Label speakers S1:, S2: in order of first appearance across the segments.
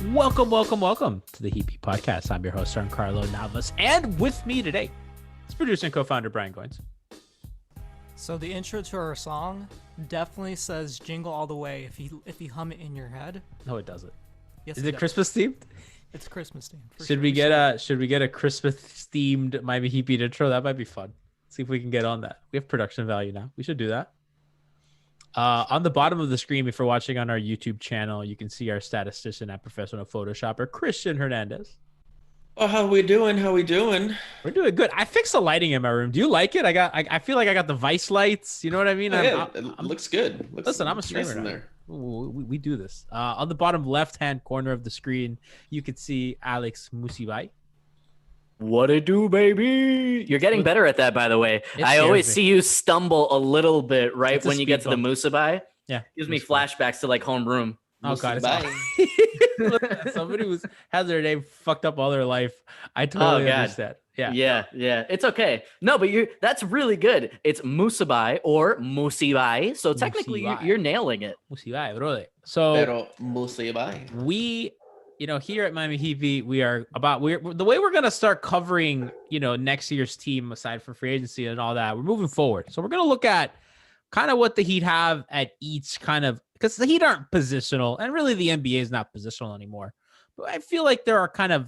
S1: Welcome to the Heapy Podcast. I'm your host, Giancarlo Navas, and with me today is producer and co-founder Brian Goins.
S2: So the intro to our song definitely says "Jingle All the Way" if you hum it in your head.
S1: No, it doesn't.
S2: Yes,
S1: is it Christmas themed?
S2: It's Christmas themed.
S1: Should we get a Christmas themed Miami Heapy intro? That might be fun. See if we can get on that. We have production value now. We should do that. On the bottom of the screen, if you're watching on our YouTube channel, you can see our statistician and professional Photoshopper, Christian Hernandez.
S3: Oh, how we doing? We're
S1: doing good. I fixed the lighting in my room. Do you like it? I feel like I got the Vice lights. You know what I mean?
S3: It looks good.
S1: Listen, I'm a streamer now. There. We do this. On the bottom left-hand corner of the screen, you can see Alex Musibay.
S4: What it do, baby? You're getting better at that, by the way. I always see you stumble a little bit when you get to the Musibay.
S1: Yeah.
S4: Gives me flashbacks to like homeroom.
S1: Oh, God. Somebody who has their name fucked up all their life. I totally understand. Yeah.
S4: It's okay. No, but that's really good. It's Musibay or Musibay. So technically you're nailing it.
S1: Musibay, brother. So
S3: Pero Musibay.
S1: We, here at Miami Heat, the way we're going to start covering, next year's team aside from free agency and all that, we're moving forward. So we're going to look at kind of what the Heat have at each kind of, because the Heat aren't positional and really the NBA is not positional anymore. But I feel like there are kind of,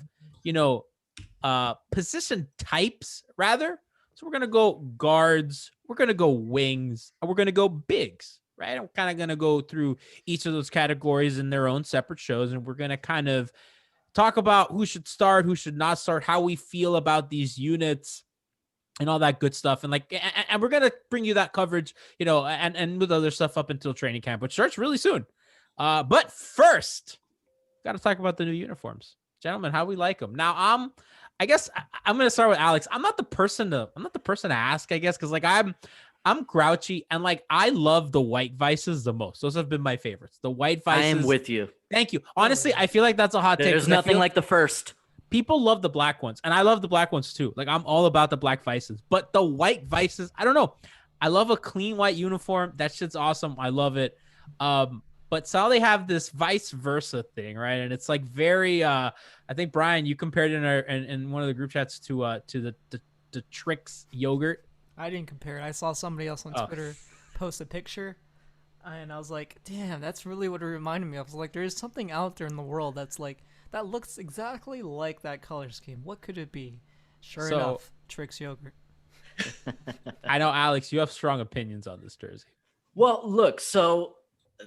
S1: position types rather. So we're going to go guards, we're going to go wings, and we're going to go bigs. Right. I'm kind of going to go through each of those categories in their own separate shows. And we're going to kind of talk about who should start, who should not start, how we feel about these units and all that good stuff. And we're going to bring you that coverage, and with other stuff up until training camp, which starts really soon. But first, got to talk about the new uniforms, gentlemen, how we like them. Now, I guess I'm going to start with Alex. I'm not the person to ask, I guess. Cause I'm grouchy and I love the white Vices the most. Those have been my favorites. The white Vices.
S4: I am with you.
S1: Thank you. Honestly, I feel like that's a hot take.
S4: There's nothing like the first.
S1: People love the black ones, and I love the black ones too. I'm all about the black Vices, but the white Vices, I don't know. I love a clean white uniform. That shit's awesome. I love it. But so they have this vice versa thing, right? And it's very. I think Brian, you compared it in one of the group chats to the Trix yogurt.
S2: I didn't compare it. I saw somebody else on Twitter post a picture, and I was like, damn, that's really what it reminded me of. I was like, there's something out there in the world that looks exactly like that color scheme. What could it be? Sure enough, Trix yogurt.
S1: I know, Alex, you have strong opinions on this jersey.
S4: Well, look, so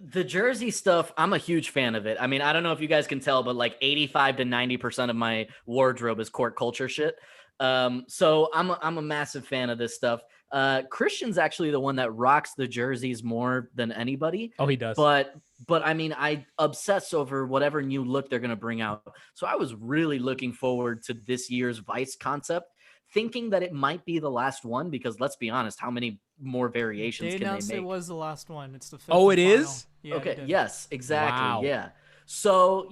S4: the jersey stuff, I'm a huge fan of it. I mean, I don't know if you guys can tell, but 85 to 90% of my wardrobe is court culture shit. So I'm a massive fan of this stuff. Christian's actually the one that rocks the jerseys more than anybody.
S1: Oh, he does.
S4: But I mean, I obsess over whatever new look they're going to bring out. So I was really looking forward to this year's Vice concept, thinking that it might be the last one, because let's be honest, how many more variations can they make?
S2: They announced it was the last one. It's the fifth.
S1: Oh, it is?
S2: Yeah,
S4: okay. Yes, exactly.
S1: Wow.
S4: Yeah. So,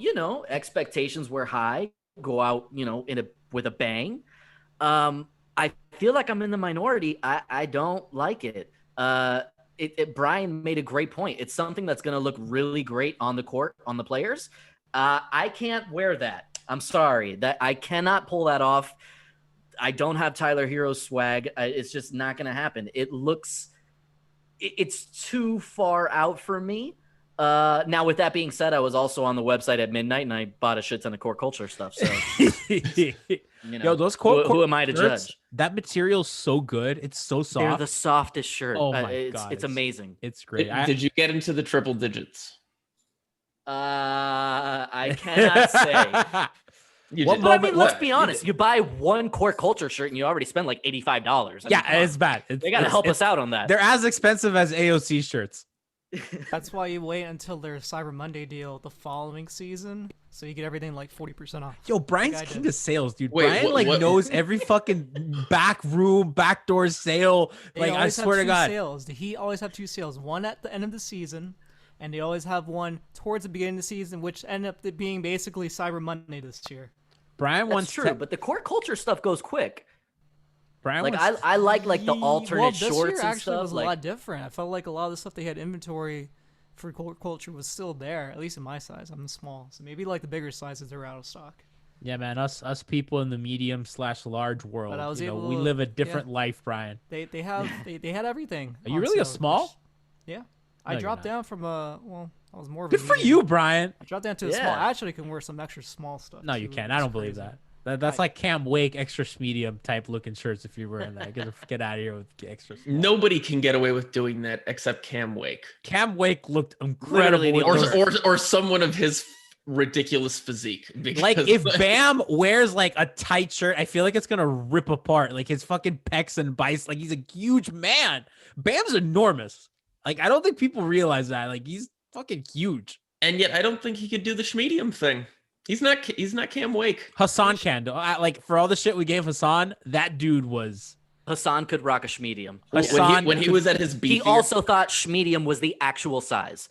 S4: expectations were high, go out, with a bang. I feel like I'm in the minority. I don't like it. Brian made a great point. It's something that's going to look really great on the court, on the players. I can't wear that. I'm sorry that I cannot pull that off. I don't have Tyler Herro's swag. It's just not going to happen. It's too far out for me. Now, with that being said, I was also on the website at midnight and I bought a shit ton of core culture stuff. So,
S1: yo, those core
S4: who am I to
S1: shirts,
S4: judge?
S1: That material's so good. It's so soft.
S4: They're the softest shirt.
S1: Oh my God.
S4: It's amazing.
S1: It's great.
S3: Did you get into the triple digits?
S4: I cannot say. Let's be honest. You buy one core culture shirt and you already spend $85.
S1: It's bad.
S4: They got to help us out on that.
S1: They're as expensive as AOC shirts.
S2: That's why you wait until their Cyber Monday deal the following season, so you get everything 40% off.
S1: Yo, Brian's king of sales, dude.
S3: Wait,
S1: Brian knows every fucking backdoor sale. I swear to God,
S2: sales. He always have two sales. One at the end of the season, and they always have one towards the beginning of the season, which end up being basically Cyber Monday this year.
S1: Brian
S4: That's true, but the core culture stuff goes quick.
S1: Brian,
S4: I like the alternate
S2: this
S4: shorts
S2: year
S4: and
S2: actually
S4: stuff.
S2: Was a lot different. I felt like a lot of the stuff they had inventory for culture was still there, at least in my size. I'm small, so maybe like the bigger sizes are out of stock.
S1: Yeah, man, us people in the medium/large world,
S2: But I was able
S1: we
S2: to-
S1: live a different
S2: yeah.
S1: life, Brian.
S2: They had everything.
S1: Are you
S2: on
S1: really a
S2: sale,
S1: small?
S2: which- yeah,
S1: No,
S2: I
S1: you're
S2: dropped
S1: not.
S2: down from I was more of a
S1: Good for
S2: medium.
S1: you, Brian.
S2: I dropped down to a
S4: Yeah.
S2: small. I actually can wear some extra small stuff.
S1: No, you
S2: too,
S1: can't.
S2: which
S1: I don't
S2: is
S1: believe
S2: crazy.
S1: that's like Cam Wake extra medium type looking shirts. If you're wearing that, get out of here with extra. Small.
S3: Nobody can get away with doing that except Cam Wake
S1: Cam Wake looked incredible.
S4: Literally the
S1: with
S4: only-
S1: those-
S3: or someone of his ridiculous physique.
S1: Like
S3: because-
S1: if Bam wears like a tight shirt, I feel like it's gonna rip apart. Like his fucking pecs and biceps. Like he's a huge man. Bam's enormous. Like I don't think people realize that. Like he's fucking huge.
S3: and yet I don't think he could do the schmedium thing. He's not Cam Wake.
S1: Hassan can. Like for all the shit we gave Hassan, that dude was.
S4: Hassan could rock a schmedium.
S1: Hassan
S3: When he was at his
S4: He
S3: beefier,
S4: also thought schmedium was the actual size.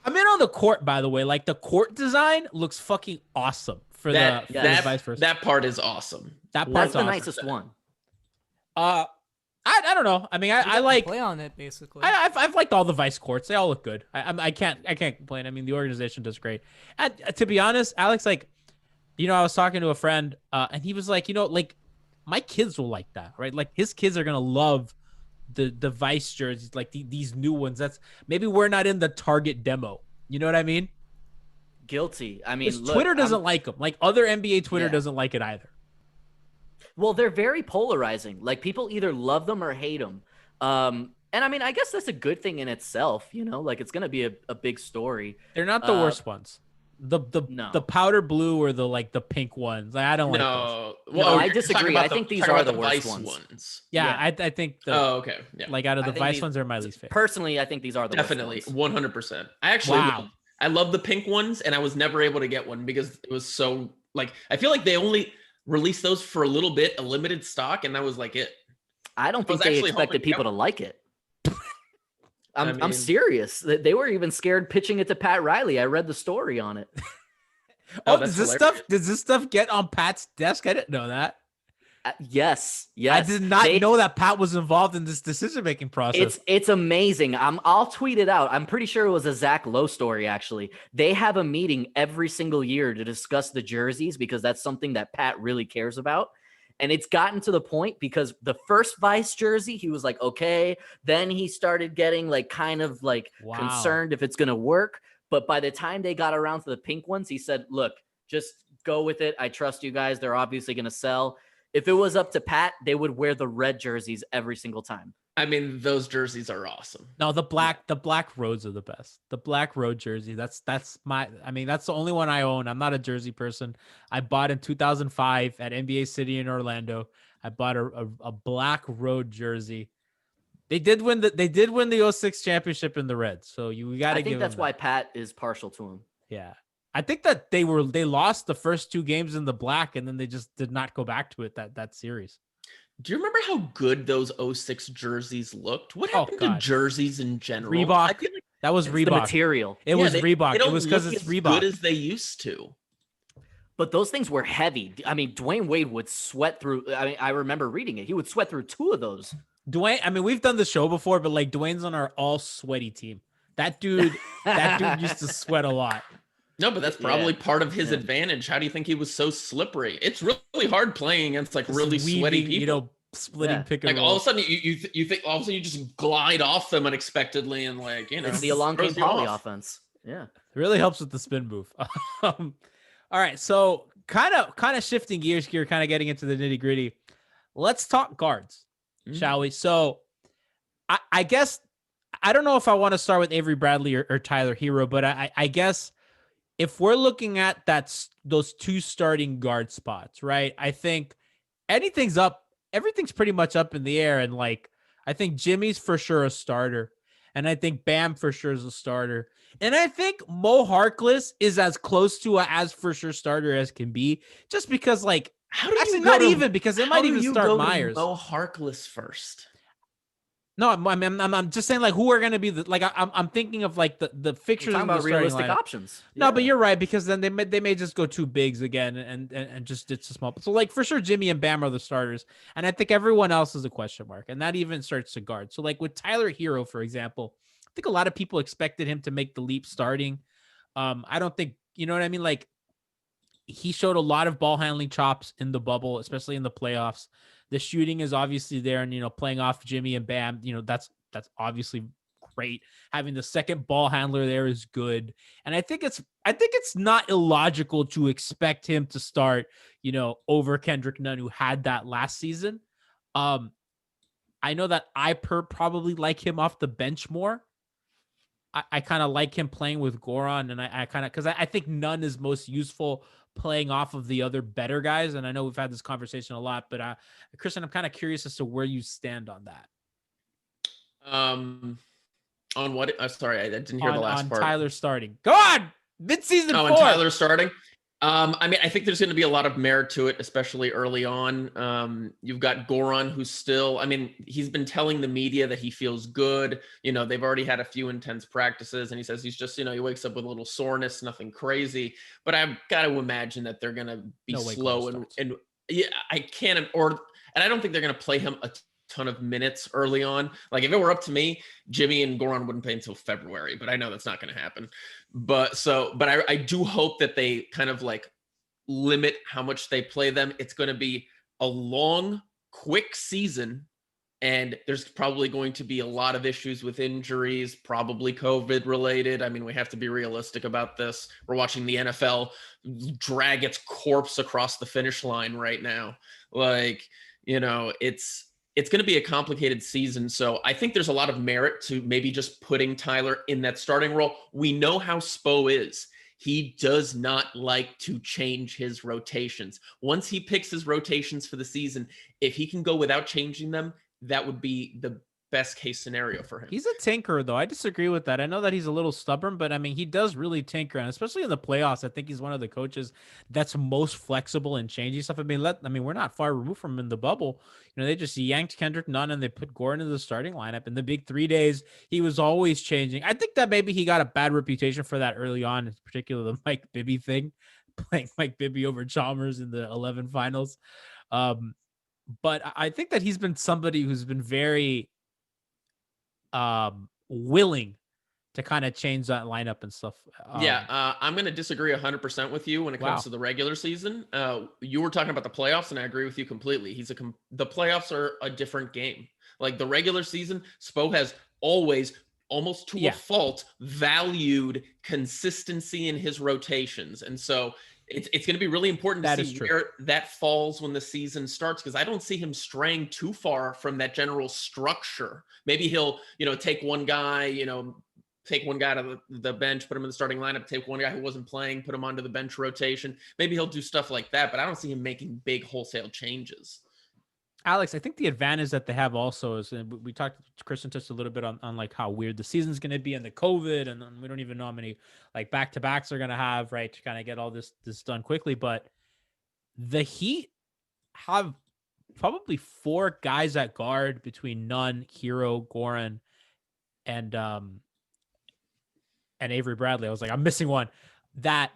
S1: I'm in on the court, by the way. Like the court design looks fucking awesome for
S3: that
S1: the
S4: yeah.
S1: vice versa.
S3: that part is awesome.
S1: That
S4: That's
S1: part's
S4: the
S1: awesome.
S4: nicest one.
S1: I don't know. I mean,
S2: You
S1: I
S2: got to
S1: like.
S2: play on it basically.
S1: I've liked all the vice courts. They all look good. I can't complain. I mean, the organization does great. And to be honest, Alex, like, I was talking to a friend, and he was like, like, my kids will like that, right? Like, his kids are gonna love the vice jerseys, like these new ones. That's maybe we're not in the target demo. You know what I mean?
S4: Guilty. I mean,
S1: Because
S4: look,
S1: Twitter doesn't
S4: I'm-
S1: like them. Like other NBA Twitter
S4: Yeah.
S1: doesn't like it either.
S4: Well, they're very polarizing. Like people either love them or hate them. And I mean, I guess that's a good thing in itself. Like it's gonna be a big story.
S1: They're not the worst ones.
S4: No.
S1: The powder blue or the pink ones. Like, I don't like those.
S3: No,
S4: No, I
S3: you're talking
S4: disagree.
S3: about
S4: I think these
S3: talking
S4: are
S3: about
S4: the worst
S3: Vice
S4: ones.
S1: Yeah,
S4: Yeah.
S1: I think the
S3: Oh, okay. Yeah.
S1: like out of
S4: I
S1: the
S4: think
S1: vice
S4: these-
S1: ones are my least favorite.
S4: Personally, I think these are the
S3: Definitely,
S4: worst ones.
S3: 100%. I actually,
S1: Wow.
S3: I love the pink ones, and I was never able to get one because it was so like I feel like they only released those for a little bit, a limited stock, and that was like it.
S4: I don't
S3: I was
S4: think they
S3: actually
S4: expected
S3: hoping to
S4: people
S3: get
S4: to like it. I'm
S3: mean-
S4: serious. They were even scared pitching it to Pat Riley. I read the story on it.
S1: Oh,
S3: that's
S1: does this stuff get on Pat's desk? I didn't know that.
S4: Yes.
S1: I did not know that Pat was involved in this decision-making process.
S4: It's amazing. I'll tweet it out. I'm pretty sure it was a Zach Lowe story, actually. They have a meeting every single year to discuss the jerseys because that's something that Pat really cares about. And it's gotten to the point because the first Vice jersey, he was like, okay. Then he started getting like kind of like
S1: Wow.
S4: concerned if it's going to work. But by the time they got around to the pink ones, he said, look, just go with it. I trust you guys. They're obviously going to sell. If it was up to Pat, they would wear the red jerseys every single time.
S3: I mean, those jerseys are awesome.
S1: No, the black roads are the best. The black road jersey. That's that's the only one I own. I'm not a jersey person. I bought in 2005 at NBA City in Orlando. I bought a black road jersey. They did win the 06 championship in the red. So we got to
S4: I
S1: give
S4: think that's
S1: them
S4: why
S1: that.
S4: Pat is partial to him.
S1: Yeah. I think that they lost the first two games in the black and then they just did not go back to it that series.
S3: Do you remember how good those 06 jerseys looked? What
S1: Oh,
S3: happened to
S1: God.
S3: jerseys in general? I
S1: Reebok.
S3: feel like
S1: That was
S4: It's the
S1: Reebok.
S4: material.
S1: It was
S3: they
S1: Reebok. It
S3: don't
S1: was because
S3: look
S1: it's
S3: as
S1: Reebok.
S3: good as they used to.
S4: But those things were heavy. I mean, Dwayne Wade would sweat through. I mean, I remember reading it. He would sweat through two of those.
S1: Dwayne, I mean, we've done the show before, but like Dwayne's on our all sweaty team. That dude used to sweat a lot.
S3: No, but that's probably part of his
S4: Yeah.
S3: advantage. How do you think he was so slippery? It's really hard playing against like really
S1: Just
S3: sweaty
S1: weaving,
S3: people.
S1: splitting
S4: Yeah.
S1: pick and
S3: Like
S1: roll.
S3: all of a sudden you think all of a sudden you just glide off them unexpectedly and like
S4: It's the Along Came
S3: throws you
S4: Polly
S3: off.
S4: offense. Yeah.
S1: It really helps with the spin move. All right, so kind of shifting gears here, kind of getting into the nitty gritty. Let's talk guards, shall we? So I guess I don't know if I want to start with Avery Bradley or Tyler Herro, but I guess if we're looking at those two starting guard spots, right? I think everything's pretty much up in the air. And like, I think Jimmy's for sure a starter. And I think Bam for sure is a starter. And I think Mo Harkless is as close to a as for sure starter as can be, just because like,
S3: How do
S1: actually
S3: you
S1: not
S3: go to-
S1: even because they
S3: how
S1: might
S3: do
S1: even
S3: you
S1: start
S3: go to
S1: Myers.
S3: Mo Harkless first.
S1: No, I'm just saying, like, who are going to be the, like, I'm thinking of like the
S4: We're
S1: fixtures
S4: talking
S1: in the
S4: about
S1: starting
S4: realistic
S1: lineup.
S4: options.
S1: No, but
S4: Yeah.
S1: you're right, because then they may just go two bigs again and just ditch the small. So like for sure, Jimmy and Bam are the starters, and I think everyone else is a question mark, and that even starts to guard. So like with Tyler Herro, for example, I think a lot of people expected him to make the leap starting. I don't think, you know what I mean. Like, he showed a lot of ball handling chops in the bubble, especially in the playoffs. The shooting is obviously there, and playing off Jimmy and Bam, that's obviously great. Having the second ball handler there is good. And I think it's not illogical to expect him to start, over Kendrick Nunn, who had that last season. I know that I probably like him off the bench more. I kind of like him playing with Goran, and I kind of, because I think Nunn is most useful playing off of the other better guys. And I know we've had this conversation a lot, but Christian, I'm kind of curious as to where you stand on that.
S3: On what? I'm sorry, I didn't hear the last part.
S1: Tyler starting. Go on! Mid-season 4.
S3: And Tyler starting. I mean, I think there's going to be a lot of merit to it, especially early on. You've got Goran, who's still, I mean, he's been telling the media that he feels good. They've already had a few intense practices, and he says he's just, he wakes up with a little soreness, nothing crazy. But I've got to imagine that they're going to be slow and yeah, I can't, and I don't think they're going to play him a ton of minutes early on. Like, if it were up to me, Jimmy and Goran wouldn't play until February, but I know that's not going to happen. But I do hope that they kind of like limit how much they play them. It's going to be a long, quick season, and there's probably going to be a lot of issues with injuries, probably COVID related. I mean, we have to be realistic about this. We're watching the NFL drag its corpse across the finish line right now. Like, it's going to be a complicated season. So I think there's a lot of merit to maybe just putting Tyler in that starting role. We know how Spo is. He does not like to change his rotations. Once he picks his rotations for the season, if he can go without changing them, that would be the best case scenario for him.
S1: He's a tinkerer, though. I disagree with that. I know that he's a little stubborn, but I mean, he does really tinker, and especially in the playoffs, I think he's one of the coaches that's most flexible in changing stuff. I mean, we're not far removed from him in the bubble. They just yanked Kendrick Nunn and they put Goran into the starting lineup. In the big 3 days, he was always changing. I think that maybe he got a bad reputation for that early on, in particular the Mike Bibby thing, playing Mike Bibby over Chalmers in the 11 finals. But I think that he's been somebody who's been very willing to kind of change that lineup and stuff.
S3: I'm going to disagree 100% with you when it comes to the regular season. You were talking about the playoffs, and I agree with you completely. The playoffs are a different game. Like, the regular season, Spo has always, almost to a fault, valued consistency in his rotations. And so it's going to be really important to see where that falls when the season starts, because I don't see him straying too far from that general structure. Maybe he'll, take one guy, take one guy to the bench, put him in the starting lineup, take one guy who wasn't playing, put him onto the bench rotation. Maybe he'll do stuff like that, but I don't see him making big wholesale changes.
S1: Alex, I think the advantage that they have also is, and we talked, Christian touched a little bit on like how weird the season's going to be and the COVID, and we don't even know how many like back-to-backs they're going to have, right, to kind of get all this done quickly. But the Heat have probably 4 guys at guard between Nunn, Herro, Goran, and Avery Bradley. I was like, I'm missing one. That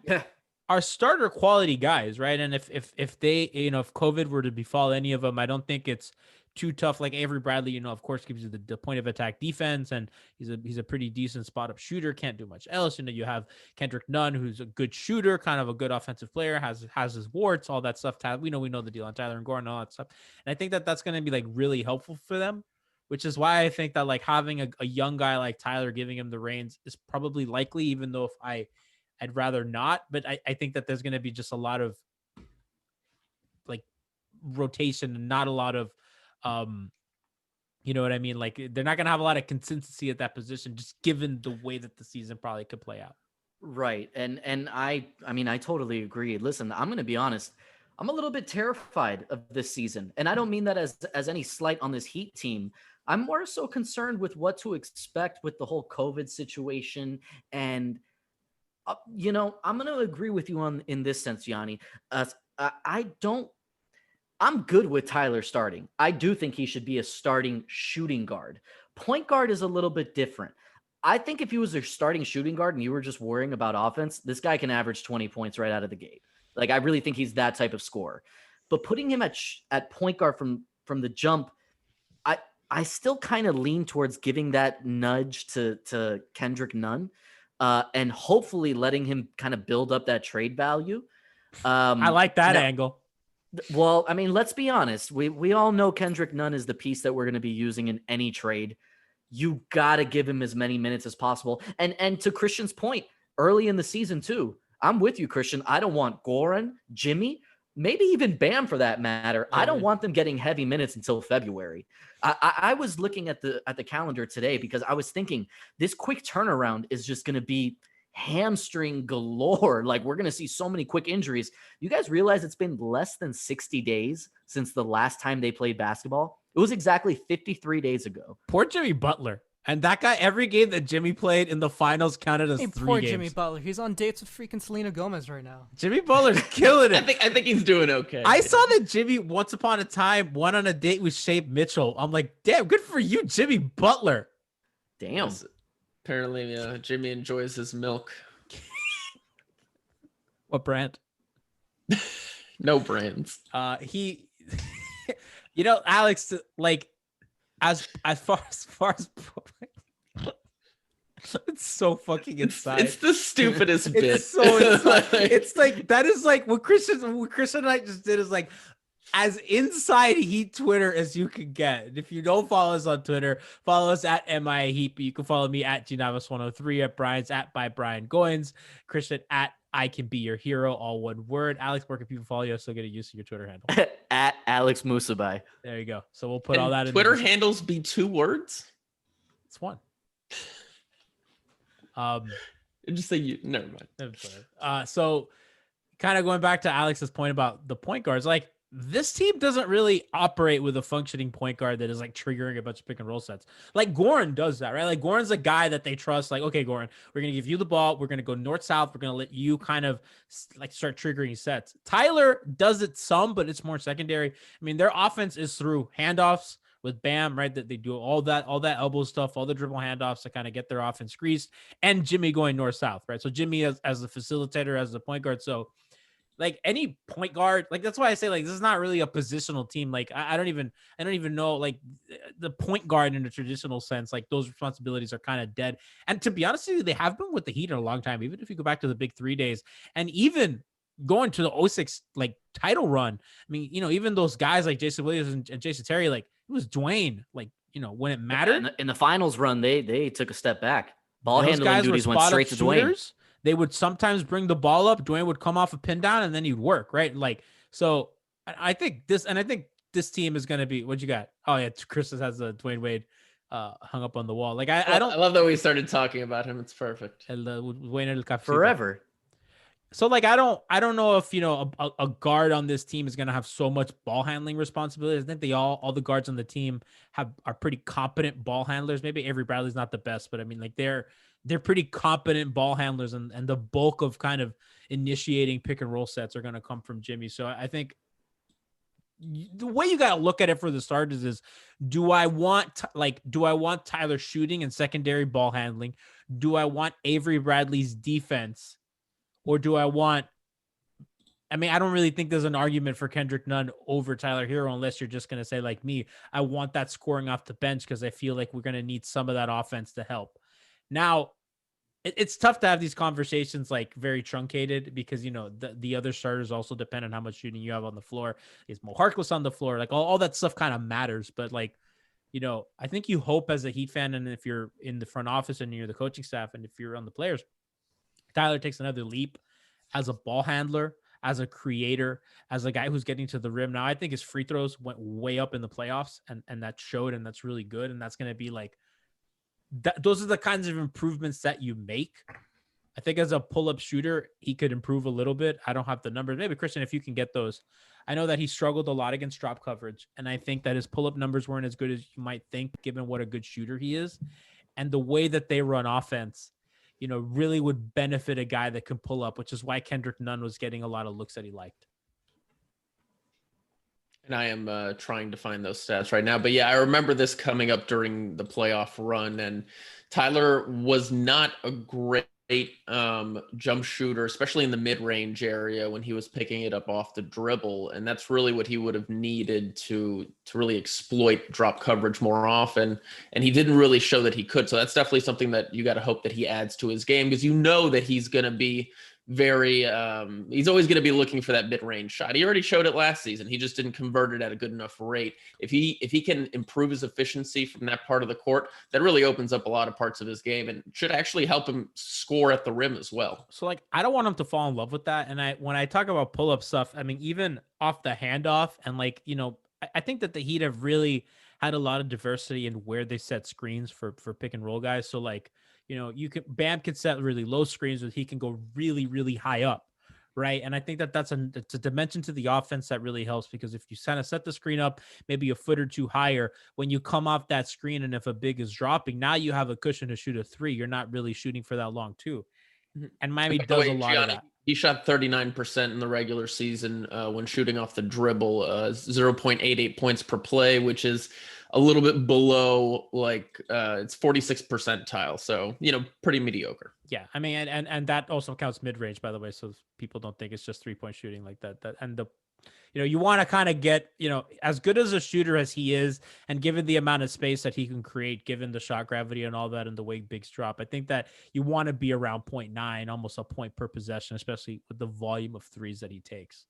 S1: are starter quality guys, right? And if they, if COVID were to befall any of them, I don't think it's too tough. Like Avery Bradley, of course, gives you the point of attack defense, and he's a pretty decent spot up shooter. Can't do much else. You have Kendrick Nunn, who's a good shooter, kind of a good offensive player, has his warts, all that stuff. We know the deal on Tyler and Goran, all that stuff. And I think that that's going to be like really helpful for them, which is why I think that like having a young guy like Tyler giving him the reins is probably likely, even though I'd rather not. But I think that there's going to be just a lot of like rotation and not a lot of, you know what I mean? Like, they're not going to have a lot of consistency at that position, just given the way that the season probably could play out.
S4: Right. And I mean, I totally agree. Listen, I'm going to be honest. I'm a little bit terrified of this season. And I don't mean that as any slight on this Heat team. I'm more so concerned with what to expect with the whole COVID situation. And I'm going to agree with you in this sense, Yanni. I'm good with Tyler starting. I do think he should be a starting shooting guard. Point guard is a little bit different. I think if he was their starting shooting guard and you were just worrying about offense, this guy can average 20 points right out of the gate. Like, I really think he's that type of scorer. But putting him at point guard from the jump, I still kind of lean towards giving that nudge to Kendrick Nunn, and hopefully letting him kind of build up that trade value.
S1: I like that angle.
S4: Well, I mean, let's be honest. We all know Kendrick Nunn is the piece that we're going to be using in any trade. You got to give him as many minutes as possible. And to Christian's point, early in the season too, I'm with you, Christian. I don't want Goran, Jimmy, maybe even Bam for that matter. I don't want them getting heavy minutes until February. I was looking at the calendar today because I was thinking this quick turnaround is just going to be hamstring galore. Like, we're going to see so many quick injuries. You guys realize it's been less than 60 days since the last time they played basketball? It was exactly 53 days ago.
S1: Poor Jimmy Butler. And that guy, every game that Jimmy played in the finals counted as 3
S2: poor
S1: games.
S2: Jimmy Butler. He's on dates with freaking Selena Gomez right now.
S1: Jimmy Butler's killing it.
S3: I think he's doing okay.
S1: I saw that Jimmy, once upon a time, went on a date with Shea Mitchell. I'm like, damn, good for you, Jimmy Butler.
S4: Damn.
S3: Yes. Apparently, Jimmy enjoys his milk.
S1: What brand?
S3: No brands.
S1: Alex, like, as far as it's so fucking inside.
S3: It's the stupidest bit.
S1: It's so inside. It's like, that is like what Christian and I just did is like as inside Heat Twitter as you can get. And if you don't follow us on Twitter, follow us at MIA Heat. But you can follow me at GNavas103, at Brian's at by Brian Goins, Christian at I Can Be Your Hero, all one word. Alex, where can people follow you? So get a use of your Twitter handle.
S4: At Alex Musibay.
S1: There you go. So we'll put all that in
S3: Twitter handles be 2 words?
S1: It's one.
S3: Just say you. Never mind.
S1: So kind of going back to Alex's point about the point guards, like, this team doesn't really operate with a functioning point guard that is like triggering a bunch of pick and roll sets. Like, Goran does that, right? Like, Goran's a guy that they trust. Like, okay, Goran, we're going to give you the ball. We're going to go north-south. We're going to let you kind of like start triggering sets. Tyler does it some, but it's more secondary. I mean, their offense is through handoffs with Bam, right? That they do all that elbow stuff, all the dribble handoffs to kind of get their offense greased, and Jimmy going north-south, right? So Jimmy as the facilitator, as the point guard. So like, any point guard, like, that's why I say, like, this is not really a positional team. Like, I don't even know, like, the point guard in a traditional sense, like, those responsibilities are kind of dead. And to be honest with you, they have been with the Heat in a long time, even if you go back to the Big 3 days, and even going to the 06 like title run. I mean, even those guys like Jason Williams and Jason Terry, like, it was Dwayne, like, when it mattered.
S4: Yeah, in the finals run, they took a step back. Ball handling duties went straight to Dwayne.
S1: They would sometimes bring the ball up. Dwayne would come off a pin down, and then he'd work, right? Like, so I think this team is going to be, what you got? Oh yeah, Chris has the Dwayne Wade hung up on the wall. Like, I
S3: love that we started talking about him. It's perfect.
S4: Forever.
S1: So, like, I don't know if, a guard on this team is going to have so much ball handling responsibilities. I think all the guards on the team are pretty competent ball handlers. Maybe Avery Bradley's not the best, but I mean, like, they're pretty competent ball handlers, and the bulk of kind of initiating pick and roll sets are going to come from Jimmy. So I think the way you got to look at it for the starters is, do I want Tyler shooting and secondary ball handling? Do I want Avery Bradley's defense? Or do I want, I don't really think there's an argument for Kendrick Nunn over Tyler Herro, unless you're just going to say, like me, I want that scoring off the bench because I feel like we're going to need some of that offense to help. Now, it's tough to have these conversations like very truncated because, the other starters also depend on how much shooting you have on the floor. Is Mo Harkless on the floor? Like, all that stuff kind of matters. But, like, I think you hope as a Heat fan, and if you're in the front office and you're the coaching staff, and if you're on the players, Tyler takes another leap as a ball handler, as a creator, as a guy who's getting to the rim. Now, I think his free throws went way up in the playoffs, and that showed, and that's really good. And that's going to be like, those are the kinds of improvements that you make. I think as a pull-up shooter, he could improve a little bit. I don't have the numbers. Maybe, Christian, if you can get those. I know that he struggled a lot against drop coverage, and I think that his pull-up numbers weren't as good as you might think, given what a good shooter he is. And the way that they run offense, really would benefit a guy that can pull up, which is why Kendrick Nunn was getting a lot of looks that he liked.
S3: And I am trying to find those stats right now. But yeah, I remember this coming up during the playoff run, and Tyler was not a great jump shooter, especially in the mid-range area when he was picking it up off the dribble. And that's really what he would have needed to really exploit drop coverage more often. And he didn't really show that he could. So that's definitely something that you got to hope that he adds to his game, because you know that he's going to be very he's always going to be looking for that mid-range shot. He already showed it last season. He just didn't convert it at a good enough rate. If he can improve his efficiency from that part of the court, that really opens up a lot of parts of his game and should actually help him score at the rim as well.
S1: So like, I don't want him to fall in love with that. And when I talk about pull-up stuff, I mean, even off the handoff, and like, I think that the Heat have really had a lot of diversity in where they set screens for pick and roll guys. So like, Bam can set really low screens, but he can go really, really high up, right? And I think that it's a dimension to the offense that really helps, because if you kind of set the screen up maybe a foot or two higher, when you come off that screen and if a big is dropping, now you have a cushion to shoot a three. You're not really shooting for that long too. And Miami does a lot of that.
S3: He shot 39% in the regular season when shooting off the dribble, 0.88 points per play, which is a little bit below, like it's 46th percentile. So, pretty mediocre.
S1: Yeah. I mean, and that also counts mid-range, by the way. So people don't think it's just 3-point shooting like that. And you want to kind of get, as good as a shooter as he is, and given the amount of space that he can create, given the shot gravity and all that, and the way bigs drop, I think that you want to be around 0.9, almost a point per possession, especially with the volume of threes that he takes.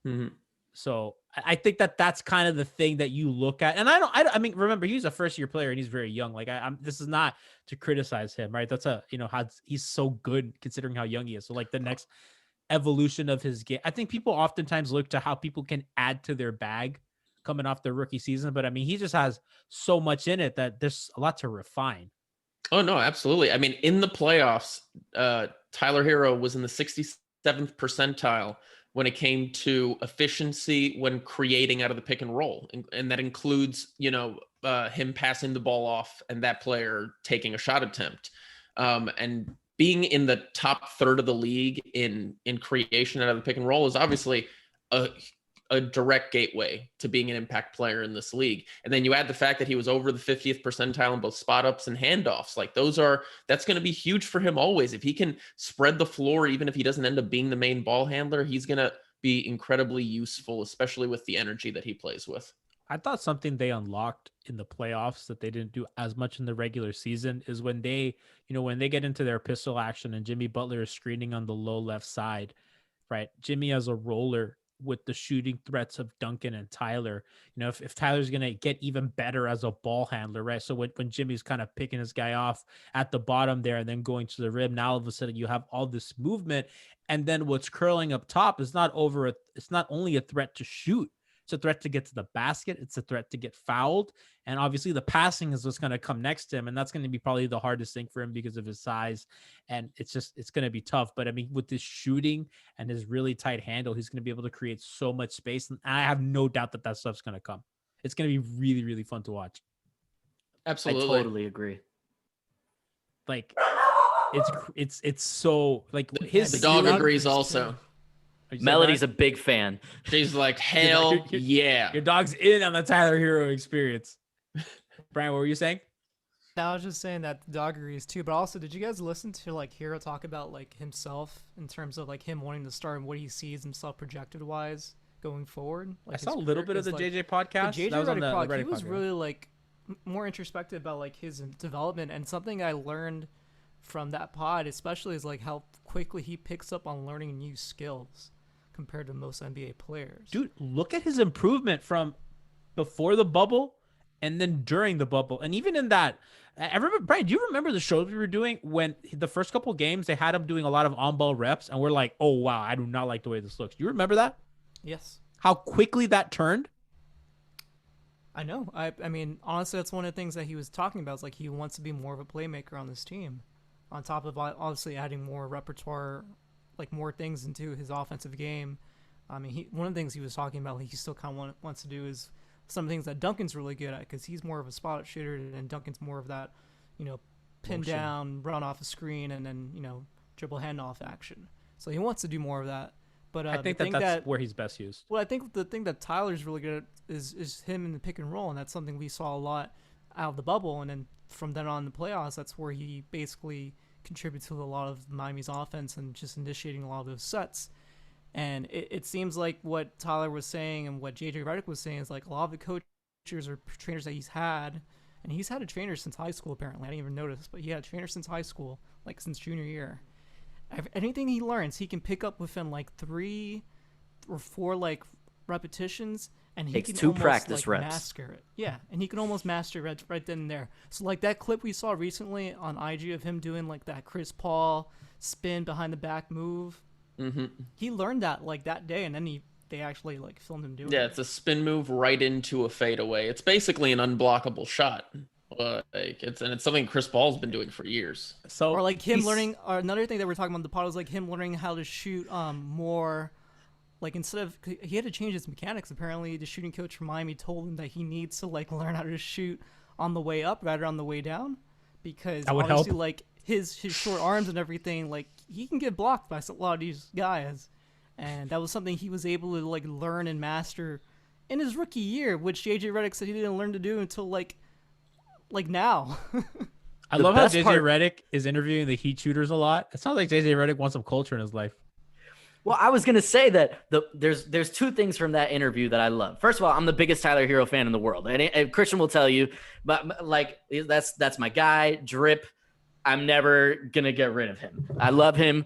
S3: Mm-hmm.
S1: So I think that that's kind of the thing that you look at. And I mean, remember, he's a first year player and he's very young. Like this is not to criticize him, right? That's how he's so good considering how young he is. So like the next evolution of his game, I think people oftentimes look to how people can add to their bag coming off their rookie season. But I mean, he just has so much in it that there's a lot to refine.
S3: Oh no, absolutely. I mean, in the playoffs, Tyler Herro was in the 67th percentile when it came to efficiency when creating out of the pick and roll. And that includes, him passing the ball off and that player taking a shot attempt. And being in the top third of the league in creation out of the pick and roll is obviously a direct gateway to being an impact player in this league. And then you add the fact that he was over the 50th percentile in both spot ups and handoffs. Like that's going to be huge for him always. If he can spread the floor, even if he doesn't end up being the main ball handler, he's going to be incredibly useful, especially with the energy that he plays with.
S1: I thought something they unlocked in the playoffs that they didn't do as much in the regular season is when they get into their pistol action and Jimmy Butler is screening on the low left side, right? Jimmy as a roller with the shooting threats of Duncan and Tyler, if Tyler's going to get even better as a ball handler, right? So when Jimmy's kind of picking his guy off at the bottom there and then going to the rim, now all of a sudden you have all this movement. And then what's curling up top is it's not only a threat to shoot. It's a threat to get to the basket. It's a threat to get fouled. And obviously the passing is what's going to come next to him. And that's going to be probably the hardest thing for him because of his size. And it's going to be tough. But I mean, with this shooting and his really tight handle, he's going to be able to create so much space. And I have no doubt that stuff's going to come. It's going to be really, really fun to watch.
S3: Absolutely.
S4: I totally agree.
S1: Like it's so like
S3: the dog agrees also.
S4: Melody's a big fan.
S3: She's like, hell yeah.
S1: Your dog's in on the Tyler Herro experience. Brian, what were you saying?
S2: I was just saying that the dog agrees too, but also, did you guys listen to like Herro talk about like himself in terms of like him wanting to start and what he sees himself projected wise going forward? Like,
S1: I saw a little bit of the JJ podcast.
S2: The JJ
S1: that was on the
S2: podcast,
S1: Redick
S2: he was
S1: podcast.
S2: really like more introspective about like his development, and something I learned from that pod especially is like how quickly he picks up on learning new skills compared to most NBA players.
S1: Dude, look at his improvement from before the bubble and then during the bubble. And even in that, I remember, Brian, do you remember the shows we were doing when the first couple of games, they had him doing a lot of on-ball reps and we're like, oh, wow, I do not like the way this looks. Do you remember that?
S2: Yes.
S1: How quickly that turned?
S2: I know. I mean, honestly, that's one of the things that he was talking about. Is like he wants to be more of a playmaker on this team, on top of obviously adding more repertoire, like more things into his offensive game. I mean, one of the things he was talking about, like he still kind of wants to do is some things that Duncan's really good at, because he's more of a spot shooter and Duncan's more of that, pin down, run off a screen, and then dribble handoff action. So he wants to do more of that. But
S1: I think that's where he's best used.
S2: Well, I think the thing that Tyler's really good at is him in the pick and roll, and that's something we saw a lot out of the bubble, and then from then on in the playoffs, that's where he basically contributes to a lot of Miami's offense and just initiating a lot of those sets. And it seems like what Tyler was saying and what JJ Redick was saying is like a lot of the coaches or trainers that he's had, and he's had a trainer since high school apparently. I didn't even notice, but he had a trainer since high school, like since junior year. Anything he learns, he can pick up within like 3 or 4 like repetitions, and he can
S4: 2
S2: almost
S4: practice
S2: like
S4: reps.
S2: master it. Yeah, and he can almost master it right then and there. So like that clip we saw recently on IG of him doing like that Chris Paul spin behind the back move.
S3: Mm-hmm.
S2: He learned that like that day, and then they actually like filmed him doing it.
S3: Yeah, it's a spin move right into a fadeaway. It's basically an unblockable shot. It's something Chris Paul's been doing for years.
S1: So
S2: or like him learning. Or another thing that we're talking about in the pod was like him learning how to shoot more. Like instead of he had to change his mechanics. Apparently, the shooting coach from Miami told him that he needs to like learn how to shoot on the way up rather on the way down, because
S1: that would
S2: obviously
S1: help.
S2: like his short arms and everything, like he can get blocked by a lot of these guys, and that was something he was able to like learn and master in his rookie year, which JJ Redick said he didn't learn to do until like now.
S1: I
S4: The
S1: love how
S4: best
S1: JJ
S4: part-
S1: Redick is interviewing the Heat shooters a lot. It sounds like JJ Redick wants some culture in his life.
S4: Well, I was gonna say that there's 2 things from that interview that I love. First of all, I'm the biggest Tyler Herro fan in the world, and Christian will tell you. But like that's my guy, Drip. I'm never gonna get rid of him. I love him,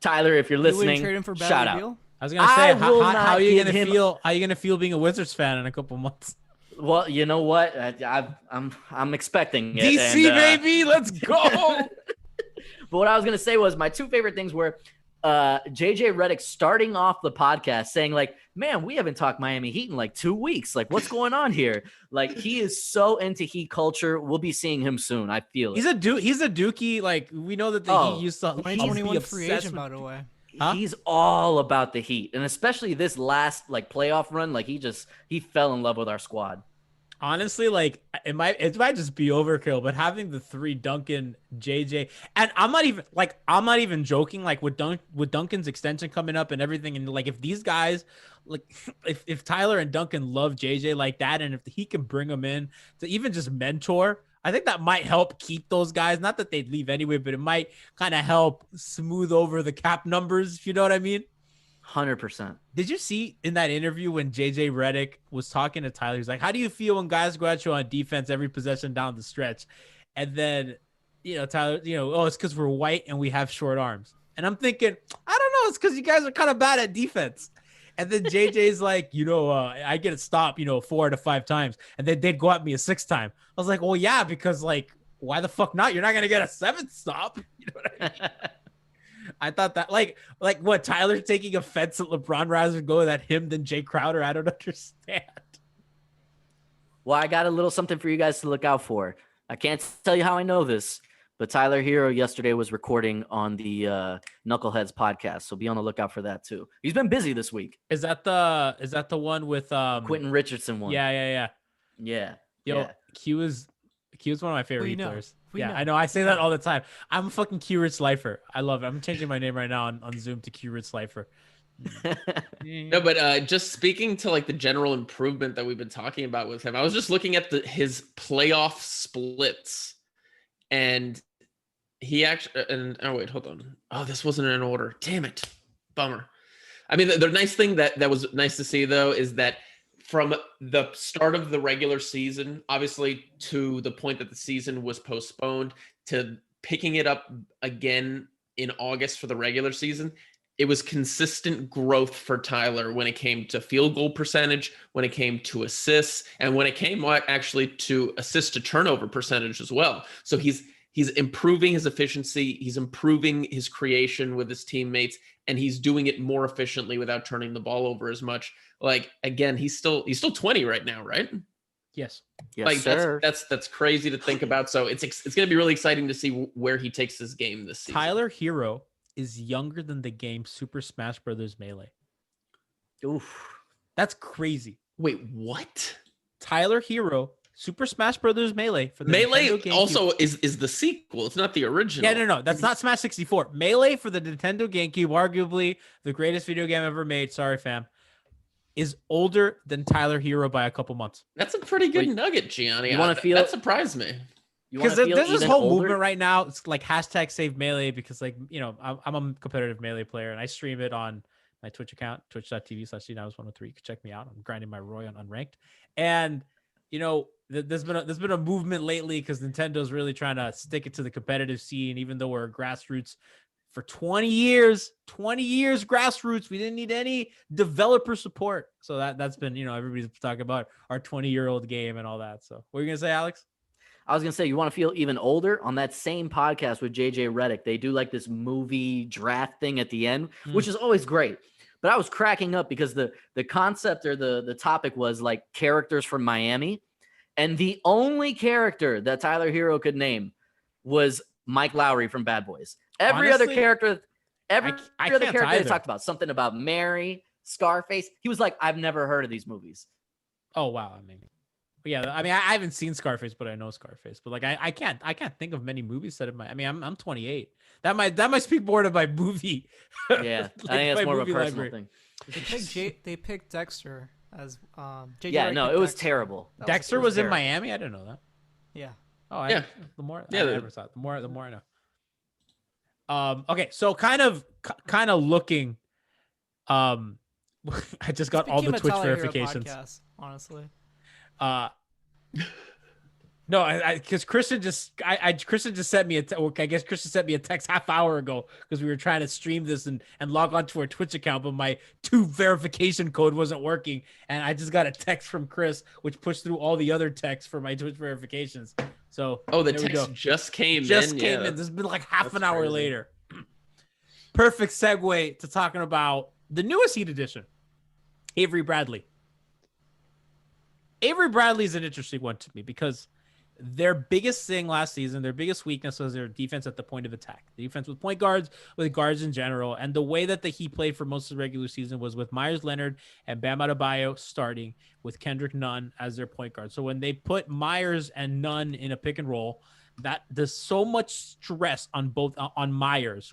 S4: Tyler. If you're
S2: You wouldn't
S4: listening,
S2: trade him for
S4: shout
S2: Bradley
S4: out.
S2: Beal?
S1: I was gonna say,
S4: I will not
S1: how are you
S4: give
S1: gonna
S4: him-
S1: feel? How are you gonna feel being a Wizards fan in a couple months?
S4: Well, you know what? I'm expecting it.
S1: DC baby, let's go.
S4: But what I was gonna say was my 2 favorite things were JJ Redick starting off the podcast saying like, man, we haven't talked Miami Heat in like 2 weeks. Like, what's going on here? Like, he is so into Heat culture. We'll be seeing him soon. I feel it.
S1: He's a Dookie. Like we know that the
S4: Oh,
S1: Heat used to be
S2: 2021 free
S1: obsessed
S2: agent,
S1: with
S2: by the way.
S1: Huh?
S4: He's all about the Heat, and especially this last like playoff run. Like he fell in love with our squad.
S1: Honestly, like it might just be overkill, but having the 3 Duncan, JJ, and I'm not even joking. Like with Duncan's extension coming up and everything, and like if these guys, like if Tyler and Duncan love JJ like that, and if he can bring them in to even just mentor, I think that might help keep those guys. Not that they'd leave anyway, but it might kind of help smooth over the cap numbers. If you know what I mean.
S4: 100%.
S1: Did you see in that interview when JJ Redick was talking to Tyler? He's like, how do you feel when guys go at you on defense every possession down the stretch? And then, Tyler, oh, it's because we're white and we have short arms. And I'm thinking, I don't know. It's because you guys are kind of bad at defense. And then JJ's like, I get it stopped, 4 to 5 times. And then they'd go at me a 6th time. I was like, well, yeah, because like, why the fuck not? You're not going to get a 7th stop. You know what I mean? I thought that like what Tyler's taking offense at LeBron rather go at him than Jay Crowder. I don't understand.
S4: Well, I got a little something for you guys to look out for. I can't tell you how I know this, but Tyler Herro yesterday was recording on the Knuckleheads podcast, so be on the lookout for that too. He's been busy this week.
S1: Is that the one with
S4: Quentin Richardson one?
S1: Yeah.
S4: Yeah.
S1: Yo,
S4: yeah.
S1: Q is one of my favorite
S2: We know.
S1: players.
S2: We
S1: Yeah,
S2: know.
S1: I know. I say that all the time. I'm a fucking Q Rich Lifer. I love it. I'm changing my name right now on Zoom to Q Rich Lifer.
S3: No, but just speaking to like the general improvement that we've been talking about with him, I was just looking at his playoff splits, and he actually oh wait, hold on. Oh, this wasn't in order. Damn it, bummer. I mean, the nice thing that was nice to see though is that from the start of the regular season, obviously to the point that the season was postponed, to picking it up again in August for the regular season, it was consistent growth for Tyler when it came to field goal percentage, when it came to assists, and when it came actually to assist to turnover percentage as well. So he's improving his efficiency, he's improving his creation with his teammates, and he's doing it more efficiently without turning the ball over as much. Like, again, he's still 20 right now, right?
S1: Yes.
S4: Yes,
S3: Like
S4: sir.
S3: that's crazy to think about. So it's going to be really exciting to see where he takes his game this season.
S1: Tyler Herro is younger than the game Super Smash Brothers Melee.
S4: Oof.
S1: That's crazy.
S3: Wait, what?
S1: Tyler Herro Super Smash Brothers Melee for the
S3: Melee
S1: Nintendo GameCube.
S3: also is the sequel. It's not the original.
S1: Yeah, no, that's not Smash 64. Melee for the Nintendo GameCube, arguably the greatest video game ever made. Sorry, fam. Is older than Tyler Herro by a couple months.
S3: That's a pretty good nugget, Gianni.
S4: You want to feel
S3: that surprised me.
S1: Because there's this whole movement right now. It's like hashtag save Melee because, like, you know, I'm a competitive Melee player and I stream it on my Twitch account, twitch.tv/CNows103. You can check me out. I'm grinding my Roy on Unranked. And, you know, there's been a movement lately because Nintendo's really trying to stick it to the competitive scene, even though we're grassroots for 20 years grassroots. We didn't need any developer support. So that's been, you know, everybody's talking about our 20-year-old game and all that. So what are you going to say, Alex?
S4: I was going to say, you want to feel even older? On that same podcast with JJ Redick, they do like this movie draft thing at the end, which is always great. But I was cracking up because the concept or the topic was like characters from Miami. And the only character that Tyler Herro could name was Mike Lowry from Bad Boys. Every other character they talked about something about Mary, Scarface. He was like, I've never heard of these movies.
S1: Oh, wow. I haven't seen Scarface, but I know Scarface. But like, I can't think of many movies that I'm 28. That might speak more to my movie.
S4: Yeah, like I think that's more of a personal thing.
S2: They picked Dexter as JJ.
S4: Yeah, no, it was terrible.
S1: Dexter was in Miami. I didn't know that.
S2: Yeah.
S1: Oh, yeah. The more I never saw it. The more I know. Okay, so kind of looking. I just got all the Twitch verifications.
S2: Podcast, honestly.
S1: No, because Christian just sent me I guess Christian sent me a text half hour ago because we were trying to stream this and log on to our Twitch account, but my 2 verification code wasn't working, and I just got a text from Chris which pushed through all the other texts for my Twitch verifications. So
S3: the text just came in.
S1: This has been like half an hour later. Perfect segue to talking about the newest Heat edition, Avery Bradley. Avery Bradley is an interesting one to me because their biggest thing last season, their biggest weakness was their defense at the point of attack. The defense with point guards, with guards in general, and the way that the Heat played for most of the regular season was with Myers Leonard and Bam Adebayo starting with Kendrick Nunn as their point guard. So when they put Myers and Nunn in a pick and roll, that there's so much stress on Myers,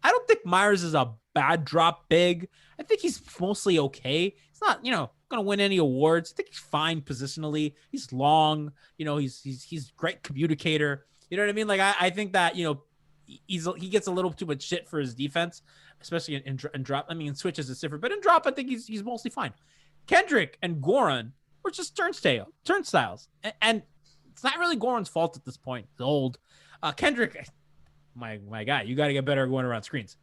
S1: I don't think Myers is a bad drop big. I think he's mostly okay. He's not, gonna win any awards. I think he's fine positionally. He's long, he's great communicator. You know what I mean? Like I think that he gets a little too much shit for his defense, especially in drop. I mean, in switches it's different, but in drop I think he's mostly fine. Kendrick and Goran were just turnstiles, and it's not really Goran's fault at this point. He's old. Kendrick, my guy, you got to get better at going around screens.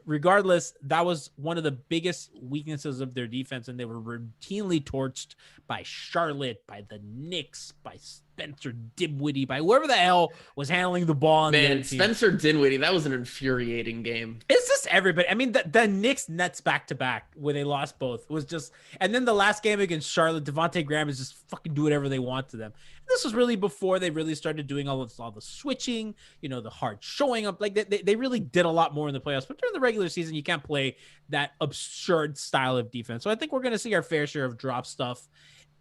S1: Regardless, that was one of the biggest weaknesses of their defense, and they were routinely torched by Charlotte, by the Knicks, by Spencer Dinwiddie, by whoever the hell was handling the ball.
S3: Man, Spencer Dinwiddie, that was an infuriating game.
S1: It's just everybody. I mean, the Knicks Nets back-to-back where they lost both was just, and then the last game against Charlotte, Devontae Graham is just fucking do whatever they want to them. This was really before they really started doing all the switching, the hard showing up. Like they really did a lot more in the playoffs, but during the regular season, you can't play that absurd style of defense. So I think we're going to see our fair share of drop stuff.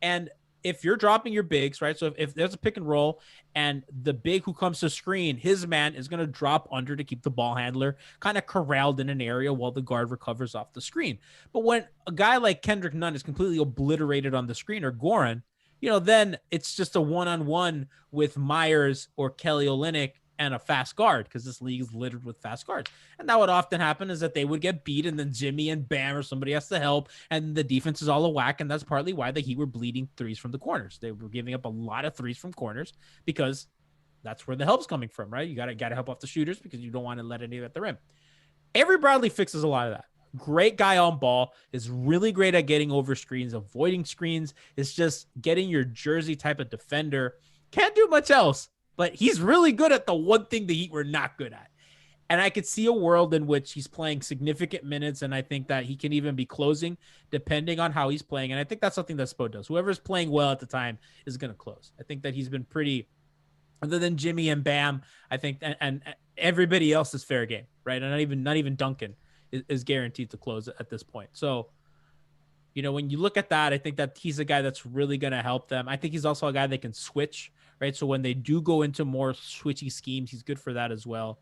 S1: And if you're dropping your bigs, right? So if there's a pick and roll and the big who comes to screen, his man is going to drop under to keep the ball handler kind of corralled in an area while the guard recovers off the screen. But when a guy like Kendrick Nunn is completely obliterated on the screen, or Goran, then it's just a one-on-one with Myers or Kelly Olynyk and a fast guard, because this league is littered with fast guards. And that would often happen is that they would get beat and then Jimmy and Bam or somebody has to help and the defense is all a whack. And that's partly why the Heat were bleeding threes from the corners. They were giving up a lot of threes from corners because that's where the help's coming from, right? You got to help off the shooters because you don't want to let any at the rim. Avery Bradley fixes a lot of that. Great guy on ball, is really great at getting over screens, avoiding screens. It's just getting your jersey type of defender. Can't do much else, but he's really good at the one thing the Heat were not good at. And I could see a world in which he's playing significant minutes, and I think that he can even be closing depending on how he's playing. And I think that's something that Spo does. Whoever's playing well at the time is going to close. I think that he's been pretty, other than Jimmy and Bam, I think, and everybody else is fair game, right? And not even Duncan is guaranteed to close at this point. So When you look at that, I think that he's a guy that's really going to help them. I think he's also a guy that can switch, right? So when they do go into more switchy schemes, he's good for that as well.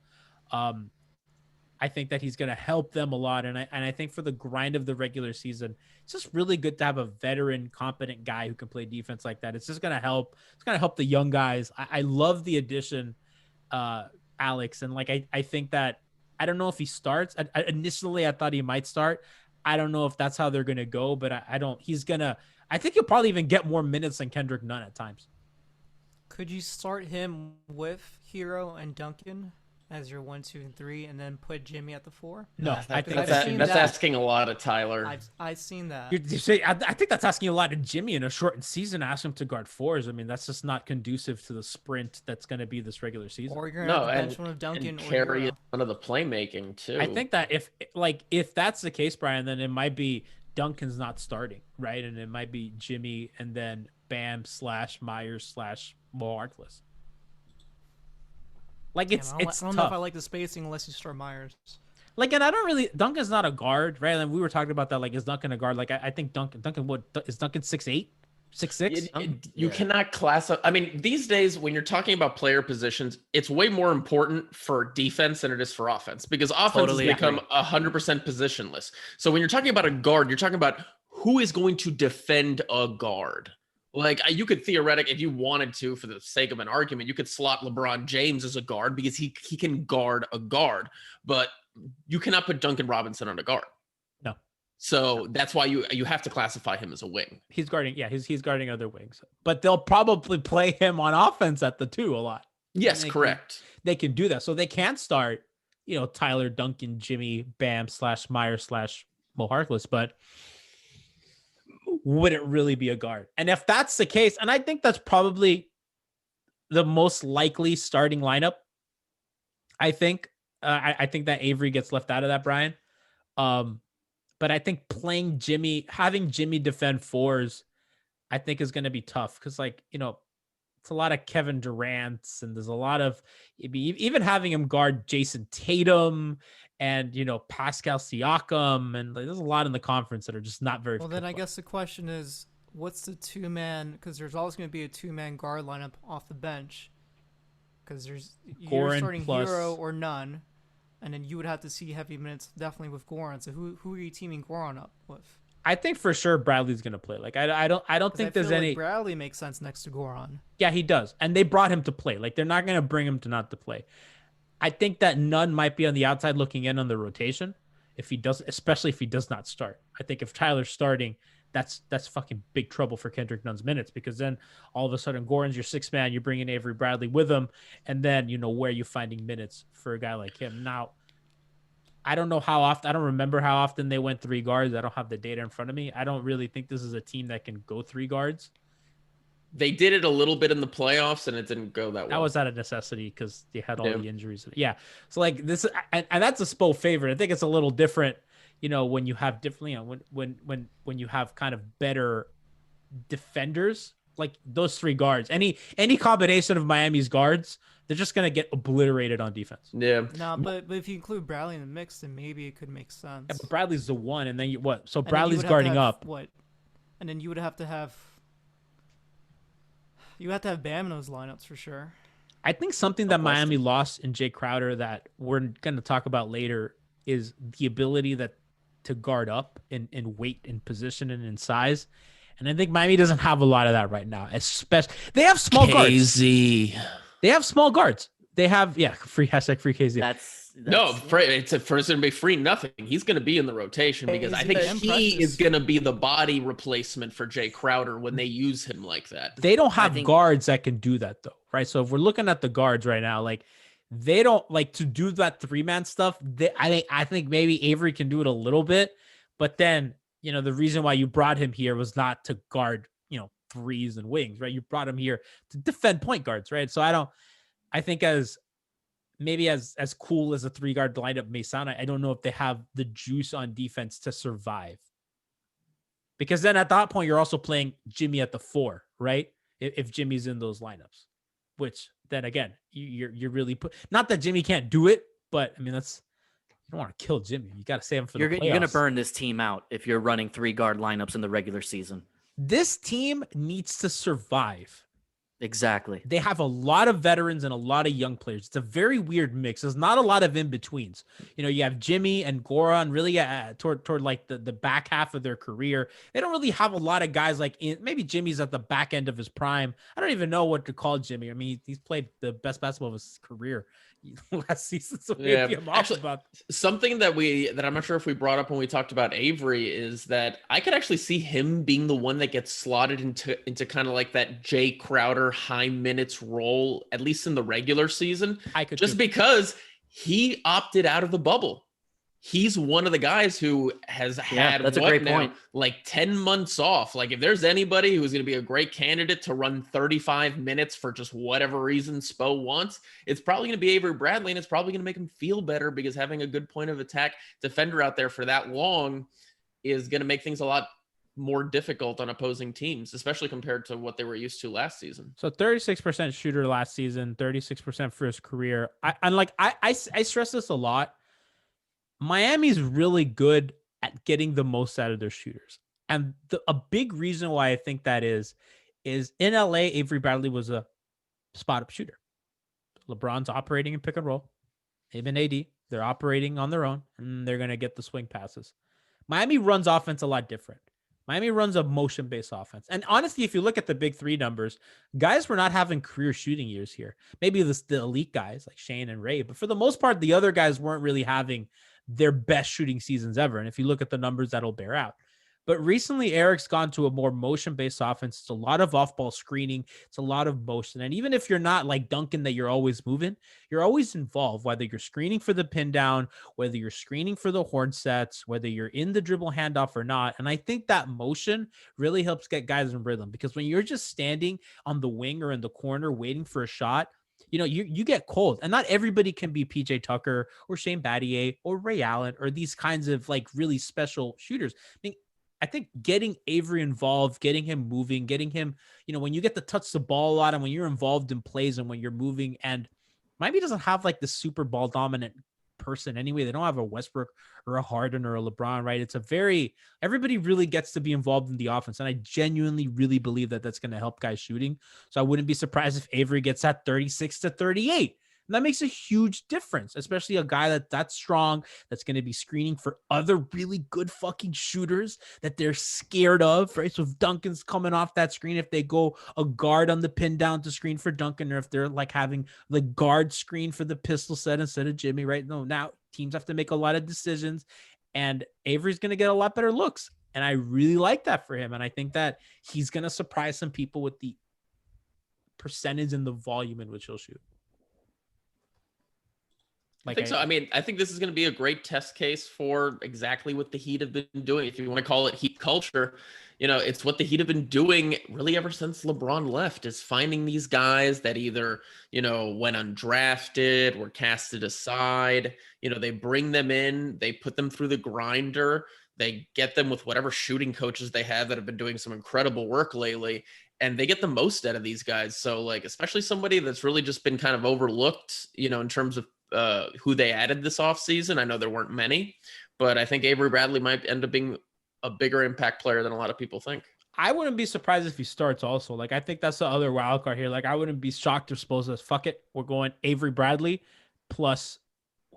S1: I think that he's going to help them a lot. And I think for the grind of the regular season, it's just really good to have a veteran, competent guy who can play defense like that. It's just going to help. It's going to help the young guys. I love the addition, Alex. And I think that, I don't know if he starts. Initially, I thought he might start. I don't know if that's how they're going to go, but I think he'll probably even get more minutes than Kendrick Nunn at times.
S2: Could you start him with Herro and Duncan as your 1, 2, and 3, and then put Jimmy at the 4?
S1: No, I think
S3: that's asking a lot of Tyler.
S2: I've seen that.
S1: I think that's asking a lot of Jimmy in a shortened season. Ask him to guard 4s. I mean, that's just not conducive to the sprint that's going to be this regular season.
S2: Or you're going to bench one of Duncan,
S3: and carry one of the playmaking too.
S1: I think that if that's the case, Brian, then it might be Duncan's not starting, right? And it might be Jimmy and then Bam / Myers / Mo Harkless. It's
S2: I don't
S1: tough.
S2: know if I like the spacing unless you start Myers.
S1: And I don't really. Duncan's not a guard, right? And we were talking about that. Is Duncan a guard? I think Duncan. What is Duncan 6'8", 6'6"?
S3: You cannot class up. I mean, these days when you're talking about player positions, it's way more important for defense than it is for offense, because offense has become 100% positionless. So when you're talking about a guard, you're talking about who is going to defend a guard. You could theoretically, if you wanted to, for the sake of an argument, you could slot LeBron James as a guard because he can guard a guard, but you cannot put Duncan Robinson on a guard.
S1: No.
S3: So that's why you have to classify him as a wing.
S1: He's guarding, he's guarding other wings, but they'll probably play him on offense at the 2 a lot.
S3: Yes, correct.
S1: They can do that, so they can't start, Tyler, Duncan, Jimmy, Bam / Myers / Mo Harkless, but would it really be a guard? And if that's the case, and I think that's probably the most likely starting lineup, I think that Avery gets left out of that, Brian. But I think playing Jimmy, having Jimmy defend 4s, I think is going to be tough because, it's a lot of Kevin Durant's, and there's a lot of even having him guard Jason Tatum and Pascal Siakam, and there's a lot in the conference that are just not very.
S2: Well, then I guess the question is, what's the 2-man? Because there's always going to be a 2-man guard lineup off the bench. Because you're starting Herro or Nunn, and then you would have to see heavy minutes definitely with Goran. So who are you teaming Goran up with?
S1: I think for sure Bradley's going to play. I don't think there's any.
S2: Bradley makes sense next to Goran.
S1: Yeah, he does, and they brought him to play. They're not going to bring him to not to play. I think that Nunn might be on the outside looking in on the rotation if he does, especially if he does not start. I think if Tyler's starting, that's fucking big trouble for Kendrick Nunn's minutes, because then all of a sudden Goran's your 6th man, you're bringing Avery Bradley with him, and then where are you finding minutes for a guy like him? Now, I don't know how often. I don't remember how often they went 3 guards. I don't have the data in front of me. I don't really think this is a team that can go 3 guards.
S3: They did it a little bit in the playoffs, and it didn't go that well.
S1: That was out of necessity because they had all the injuries. Yeah. So this, and that's a Spo favorite. I think it's a little different, when you have different, when you have kind of better defenders, like those 3 guards. Any combination of Miami's guards, they're just gonna get obliterated on defense.
S3: Yeah.
S2: No, but if you include Bradley in the mix, then maybe it could make sense.
S1: Yeah, but Bradley's the 1, and then what? So Bradley's guarding up.
S2: What? And then you would have to have. You have to have Bam in those lineups for sure.
S1: I think something that Miami lost in Jay Crowder that we're going to talk about later is the ability to guard up in weight and position and in size. And I think Miami doesn't have a lot of that right now. Especially, they have small guards. They have small guards. They have, free KZ.
S4: That's
S3: no, it's going to be free nothing. He's going to be in the rotation because I think he is going to be the body replacement for Jay Crowder when they use him like that.
S1: They don't have guards that can do that though, right? So if we're looking at the guards right now, they don't to do that 3-man stuff. I think maybe Avery can do it a little bit, but then the reason why you brought him here was not to guard 3s and wings, right? You brought him here to defend point guards, right? So I think as cool as a 3-guard lineup may sound, I don't know if they have the juice on defense to survive. Because then at that point, you're also playing Jimmy at the 4, right? If Jimmy's in those lineups, which then again, you're really not that Jimmy can't do it, but I mean, don't want to kill Jimmy. You got to save him for the playoffs.
S4: You're going to burn this team out if you're running 3 guard lineups in the regular season.
S1: This team needs to survive.
S4: Exactly.
S1: They have a lot of veterans and a lot of young players. It's a very weird mix. There's not a lot of in-betweens. You know, you have Jimmy and Goran really toward like the back half of their career. They don't really have a lot of guys like maybe Jimmy's at the back end of his prime. I don't even know what to call Jimmy. I mean, he's played the best basketball of his career last season. So maybe I'm off about
S3: something that I'm not sure if we brought up when we talked about Avery is that I could actually see him being the one that gets slotted into kind of like that Jay Crowder high minutes role, at least in the regular season. Because he opted out of the bubble. He's one of the guys who has had
S4: that's a great point.
S3: Like 10 months off. Like if there's anybody who's going to be a great candidate to run 35 minutes for just whatever reason Spo wants, it's probably going to be Avery Bradley, and it's probably going to make him feel better because having a good point of attack defender out there for that long is going to make things a lot more difficult on opposing teams, especially compared to what they were used to last season.
S1: So 36% shooter last season, 36% for his career. I stress this a lot. Miami's really good at getting the most out of their shooters. And a big reason why I think that is in LA, Avery Bradley was a spot-up shooter. LeBron's operating in pick and roll. Him and AD, they're operating on their own, and they're going to get the swing passes. Miami runs offense a lot different. Miami runs a motion-based offense. And honestly, if you look at the big three numbers, guys were not having career shooting years here. Maybe the elite guys like Shane and Ray, but for the most part, the other guys weren't really having their best shooting seasons ever. And if you look at the numbers, that'll bear out. But recently, Eric's gone to a more motion-based offense. It's a lot of off-ball screening. It's a lot of motion. And even if you're not like Duncan that you're always moving, you're always involved, whether you're screening for the pin down, whether you're screening for the horn sets, whether you're in the dribble handoff or not. And I think that motion really helps get guys in rhythm, because when you're just standing on the wing or in the corner waiting for a shot, you know, you get cold, and not everybody can be PJ Tucker or Shane Battier or Ray Allen or these kinds of like really special shooters. I think getting Avery involved, getting him moving, getting him, you know, when you get to touch the ball a lot and when you're involved in plays and when you're moving, and Miami doesn't have like the super ball dominant person anyway. They don't have a Westbrook or a Harden or a LeBron, right? It's everybody really gets to be involved in the offense. And I genuinely really believe that that's going to help guys shooting. So I wouldn't be surprised if Avery gets that 36 to 38. And that makes a huge difference, especially a guy that's strong, that's going to be screening for other really good fucking shooters that they're scared of, right? So if Duncan's coming off that screen, if they go a guard on the pin down to screen for Duncan, or if they're like having the guard screen for the pistol set instead of Jimmy, right? No, now teams have to make a lot of decisions, and Avery's going to get a lot better looks. And I really like that for him. And I think that he's going to surprise some people with the percentage and the volume in which he'll shoot.
S3: I think so. I mean, I think this is going to be a great test case for exactly what the Heat have been doing. If you want to call it Heat culture, you know, it's what the Heat have been doing really ever since LeBron left, is finding these guys that either, you know, went undrafted, were casted aside. You know, they bring them in, they put them through the grinder, they get them with whatever shooting coaches they have that have been doing some incredible work lately, and they get the most out of these guys. So, like, especially somebody that's really just been kind of overlooked, you know, in terms of who they added this offseason. I know there weren't many, but I think Avery Bradley might end up being a bigger impact player than a lot of people think.
S1: I wouldn't be surprised if he starts also. Like, I think that's the other wild card here. Like, I wouldn't be shocked if Spo says, fuck it, we're going Avery Bradley plus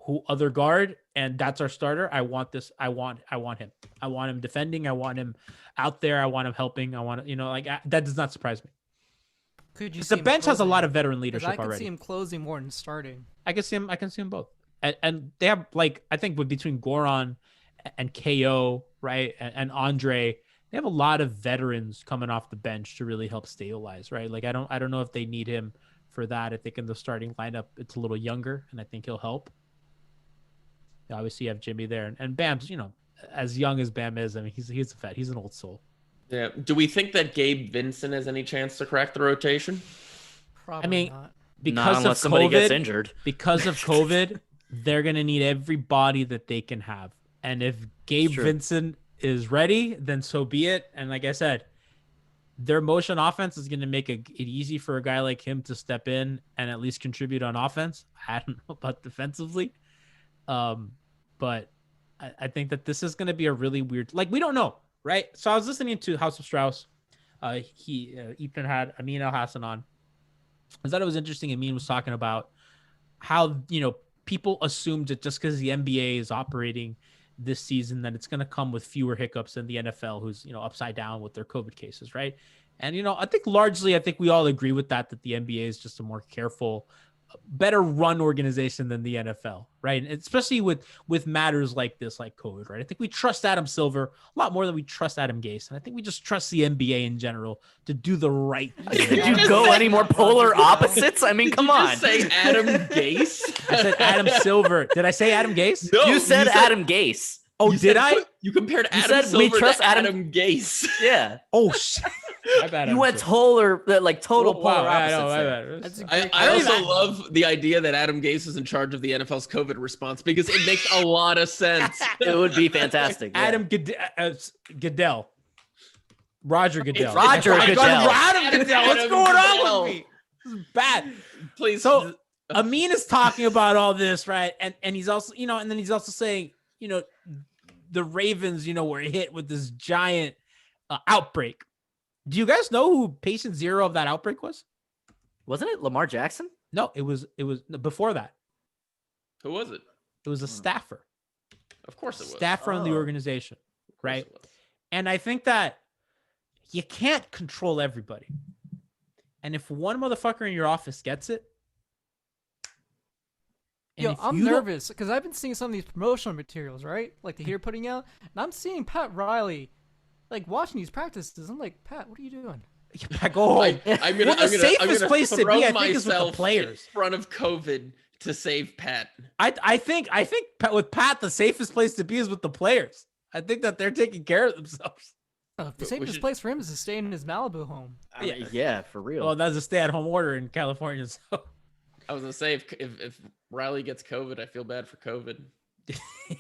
S1: who other guard, and that's our starter. I want this. I want him. I want him defending. I want him out there. I want him helping. I want to, you know, like, that does not surprise me.
S2: Could you?
S1: The bench has a lot of veteran leadership
S2: already. I can
S1: see
S2: him closing more than starting.
S1: I can see him both. And they have, like, I think between Goran and KO, right, and Andre, they have a lot of veterans coming off the bench to really help stabilize, right? Like, I don't know if they need him for that. I think in the starting lineup, it's a little younger, and I think he'll help. They obviously have Jimmy there, and Bam's, you know, as young as Bam is, I mean, he's a vet. He's an old soul.
S3: Yeah. Do we think that Gabe Vincent has any chance to crack the rotation?
S2: Probably not.
S1: Because
S4: unless
S1: of
S4: somebody
S1: COVID,
S4: gets injured.
S1: Because of COVID, they're going to need everybody that they can have. And if Gabe Vincent is ready, then so be it. And like I said, their motion offense is going to make it easy for a guy like him to step in and at least contribute on offense. I don't know about defensively. But but I think that this is going to be a really weird, like, we don't know, right? So I was listening to House of Strauss. Ethan had Amin Al-Hassan on. I thought it was interesting. Amin was talking about how, people assumed that just because the NBA is operating this season, that it's going to come with fewer hiccups than the NFL, who's, upside down with their COVID cases, right? And, I think largely, we all agree with that the NBA is just a more careful, better run organization than the NFL, right? And especially with matters like this, like COVID, right? I think we trust Adam Silver a lot more than we trust Adam Gase. And I think we just trust the NBA in general to do the right thing.
S4: Did you go any more polar opposites? I mean, come on.
S3: Say Adam Gase?
S1: I said Adam Silver. Did I say Adam Gase?
S3: No,
S4: you said Adam Gase.
S1: Oh, did I?
S3: You compared
S4: You
S3: Adam
S4: said
S3: Silver
S4: we trust
S3: to Adam Gase.
S4: Yeah.
S1: Oh, shit. My bad,
S4: You went total polar
S1: That's
S4: opposites.
S3: I also love the idea that Adam Gase is in charge of the NFL's COVID response because it makes a lot of sense.
S4: It would be fantastic. Yeah.
S1: Adam Goodell. Roger Goodell.
S4: It's Roger Goodell.
S1: Adam Goodell. What's going on with me? This is bad.
S3: Please.
S1: So Amin is talking about all this, right? And he's also, and then he's also saying, the Ravens, were hit with this giant outbreak. Do you guys know who patient zero of that outbreak was?
S4: Wasn't it Lamar Jackson?
S1: No, it was before that.
S3: Who was it?
S1: It was a staffer.
S3: Of course it was.
S1: Staffer on the organization, right? And I think that you can't control everybody. And if one motherfucker in your office gets it,
S2: I'm nervous because I've been seeing some of these promotional materials, right? Like the Here putting out, and I'm seeing Pat Riley, like watching these practices. I'm like, Pat, what are you doing?
S1: Go home. The safest place to be, I think, is with the players.
S3: In front of COVID to save Pat.
S1: I think with Pat, the safest place to be is with the players. I think that they're taking care of themselves.
S2: The safest place for him is to stay in his Malibu home.
S4: Yeah, for real.
S1: Well, that's a stay-at-home order in California. So
S3: I was gonna say if Riley gets COVID, I feel bad for COVID.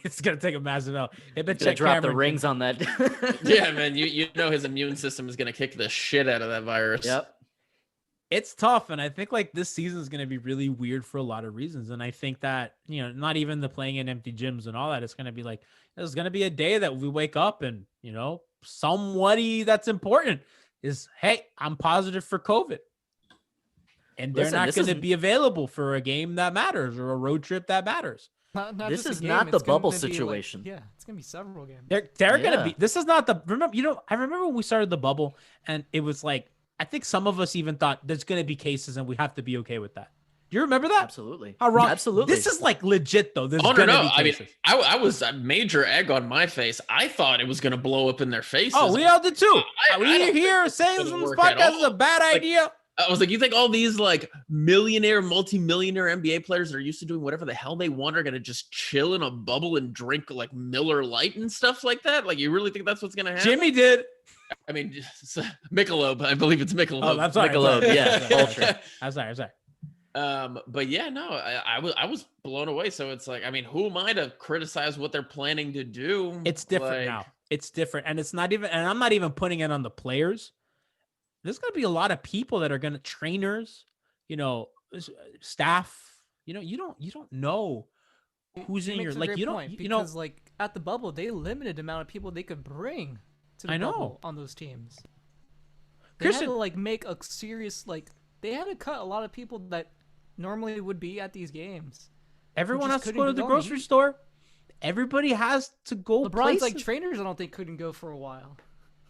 S1: It's gonna take a massive L.
S4: Drop the rings on that.
S3: Yeah, man. You know his immune system is gonna kick the shit out of that virus.
S4: Yep.
S1: It's tough, and I think like this season is gonna be really weird for a lot of reasons. And I think that not even the playing in empty gyms and all that. It's gonna be like there's gonna be a day that we wake up and somebody that's important is, hey, I'm positive for COVID. And they're not going to be available for a game that matters or a road trip that matters.
S4: This is not the bubble situation.
S2: It's going to be several games.
S1: They're going to be. This is not the. I remember when we started the bubble, and it was like I think some of us even thought there's going to be cases, and we have to be okay with that. Do you remember that?
S4: Absolutely.
S1: How wrong?
S4: Absolutely.
S1: This is like legit though. There's
S3: no.
S1: I
S3: mean, I was a major egg on my face. I thought it was going to blow up in their faces.
S1: Oh, we all did too. We here saying this on this podcast is a bad idea.
S3: I was like, you think all these like multi-millionaire NBA players that are used to doing whatever the hell they want are going to just chill in a bubble and drink like Miller Lite and stuff like that? Like, you really think that's what's going to happen?
S1: Jimmy did.
S3: I mean, Michelob. I believe it's Michelob.
S1: Oh, that's right.
S4: Michelob. Yeah. Ultra.
S1: I'm sorry.
S3: But yeah, no, I was blown away. So it's like, I mean, who am I to criticize what they're planning to do?
S1: It's different now. It's different. And it's not even, and I'm not even putting it on the players. There's going to be a lot of people that are going to trainers, staff, you don't know who's in your, like,
S2: because like at the bubble, they limited the amount of people they could bring to the bubble on those teams. They had to like make a serious, like they had to cut a lot of people that normally would be at these games.
S1: Everyone has to go to the grocery store. Everybody has to go.
S2: LeBron's like trainers, I don't think couldn't go for a while.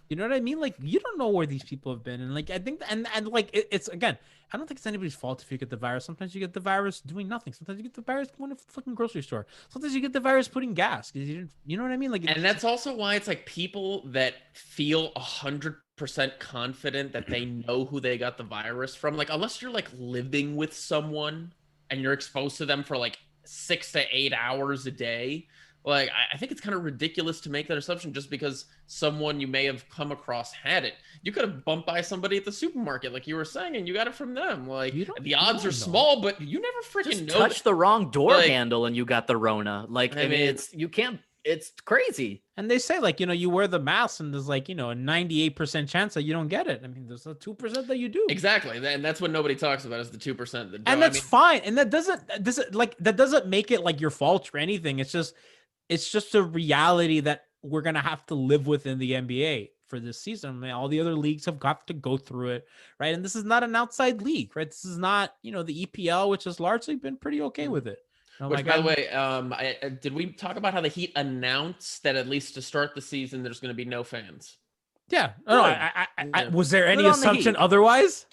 S1: You know what I mean? Like, you don't know where these people have been. And like, I think, and like, it's again, I don't think it's anybody's fault if you get the virus. Sometimes you get the virus doing nothing. Sometimes you get the virus going to the fucking grocery store. Sometimes you get the virus putting gas. You know what I mean? Like,
S3: and that's also why it's like people that feel 100% confident that they know who they got the virus from. Like, unless you're like living with someone and you're exposed to them for like 6 to 8 hours a day. Like, I think it's kind of ridiculous to make that assumption just because someone you may have come across had it. You could have bumped by somebody at the supermarket, like you were saying, and you got it from them. Like, the odds are small, but you never freaking know.
S4: Touch the wrong door handle and you got the Rona. Like, I mean, it's crazy.
S1: And they say, like, you wear the mask and there's like, a 98% chance that you don't get it. I mean, there's a 2% that you do.
S3: Exactly. And that's what nobody talks about is the 2% that don't.
S1: And that's fine. And that doesn't make it like your fault or anything. It's just, it's just a reality that we're going to have to live with in the NBA for this season. I mean, all the other leagues have got to go through it, right? And this is not an outside league, right? This is not, the EPL, which has largely been pretty okay with it.
S3: Which, by the way, did we talk about how the Heat announced that at least to start the season, there's going to be no fans?
S1: Yeah. No, was there any assumption otherwise?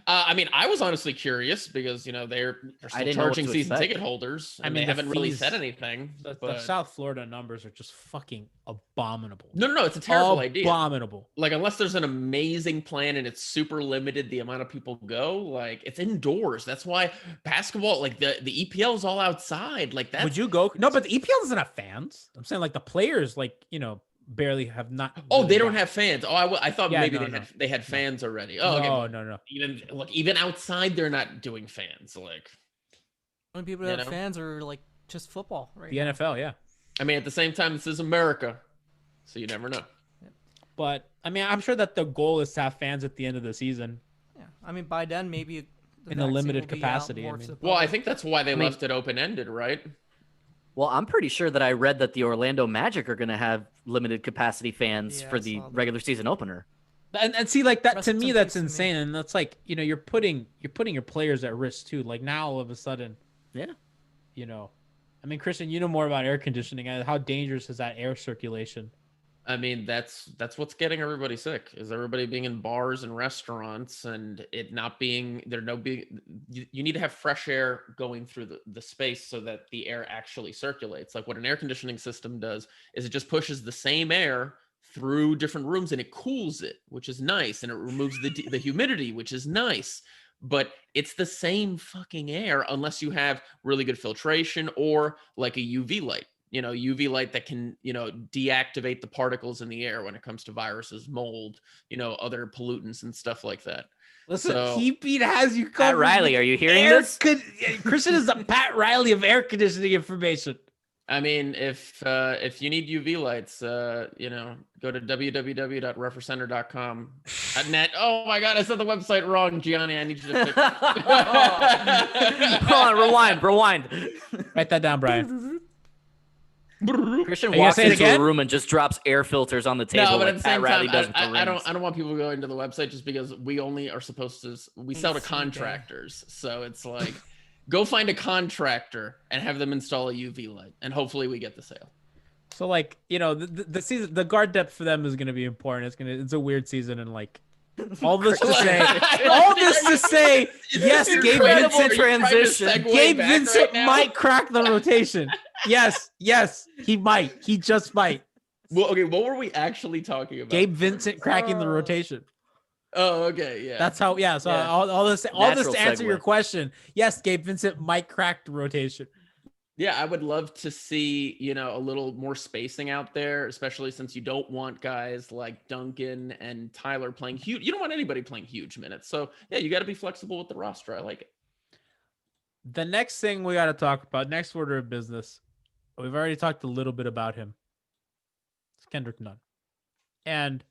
S3: I mean, I was honestly curious because, they're still charging season ticket holders. I mean, they haven't really said anything.
S1: The South Florida numbers are just fucking abominable.
S3: No, it's a terrible idea.
S1: Abominable.
S3: Like, unless there's an amazing plan and it's super limited, the amount of people go, like, it's indoors. That's why basketball, like the EPL is all outside. Like that.
S1: Would you go? No, but the EPL doesn't have fans. I'm saying like the players, barely have not.
S3: Oh, they don't have fans. Oh, I thought maybe they had fans already. Oh,
S1: no.
S3: Even outside, they're not doing fans. Like,
S2: only people that have fans are like just football, right?
S1: The NFL, yeah.
S3: I mean, at the same time, this is America, so you never know.
S1: But I mean, I'm sure that the goal is to have fans at the end of the season.
S2: Yeah, I mean, by then maybe
S1: in a limited capacity.
S3: I think that's why they left it open-ended, right?
S4: Well, I'm pretty sure that I read that the Orlando Magic are going to have limited capacity fans for the regular season opener.
S1: And see, like that to me, that's insane. And that's like, you're putting your players at risk too. Like now, all of a sudden, I mean, Christian, you know more about air conditioning. How dangerous is that air circulation?
S3: I mean, that's what's getting everybody sick, is everybody being in bars and restaurants and it not being you need to have fresh air going through the space so that the air actually circulates. Like what an air conditioning system does is it just pushes the same air through different rooms and it cools it, which is nice. And it removes the humidity, which is nice. But it's the same fucking air unless you have really good filtration or like a UV light. UV light that can, deactivate the particles in the air when it comes to viruses, mold, other pollutants and stuff like that.
S1: Listen, Heat has you covered.
S4: Pat Riley, are you hearing this?
S1: Christian is the Pat Riley of air conditioning information.
S3: I mean, if you need UV lights, go to www.refercenter.com. .net. Oh my God, I said the website wrong, Gianni. I need you to fix it.
S4: Hold on, rewind.
S1: Write that down, Brian.
S4: Christian walks into a room and just drops air filters on the table.
S3: No, but
S4: like
S3: at the same
S4: Pat Riley
S3: time,
S4: does
S3: I don't want people going to the website just because we only are supposed to. We sell to contractors, so it's like, go find a contractor and have them install a UV light, and hopefully we get the sale.
S1: So like the season, the guard depth for them is going to be important. It's a weird season, and like all this to say, yes, Gabe Vincent transition. Gabe Vincent might crack the rotation. Yes, he might. He just might.
S3: Well, okay, what were we actually talking about?
S1: Gabe Vincent cracking the rotation.
S3: Oh, okay, yeah.
S1: That's how. Yeah. So all this to answer your question. Yes, Gabe Vincent might crack the rotation.
S3: Yeah, I would love to see, a little more spacing out there, especially since you don't want guys like Duncan and Tyler playing huge. You don't want anybody playing huge minutes. So, yeah, you got to be flexible with the roster. I like it.
S1: The next thing we got to talk about, next order of business, we've already talked a little bit about him. It's Kendrick Nunn. And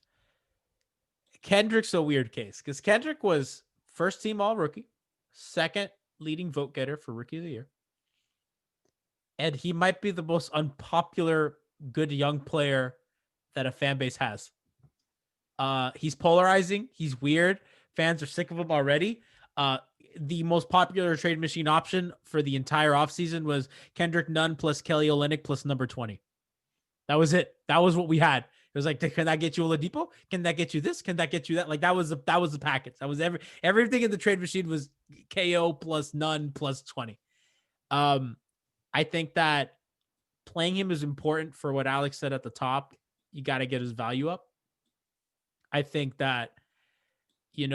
S1: Kendrick's a weird case because Kendrick was first team All-Rookie, second leading vote getter for Rookie of the Year. And he might be the most unpopular good young player that a fan base has. He's polarizing. He's weird. Fans are sick of him already. The most popular trade machine option for the entire offseason was Kendrick Nunn plus Kelly Olynyk plus number 20. That was it. That was what we had. It was like, can that get you Oladipo? Can that get you this? Can that get you that? Like that was the package. That was everything in the trade machine was KO plus Nunn plus 20. I think that playing him is important for what Alex said at the top. You got to get his value up. I think that, he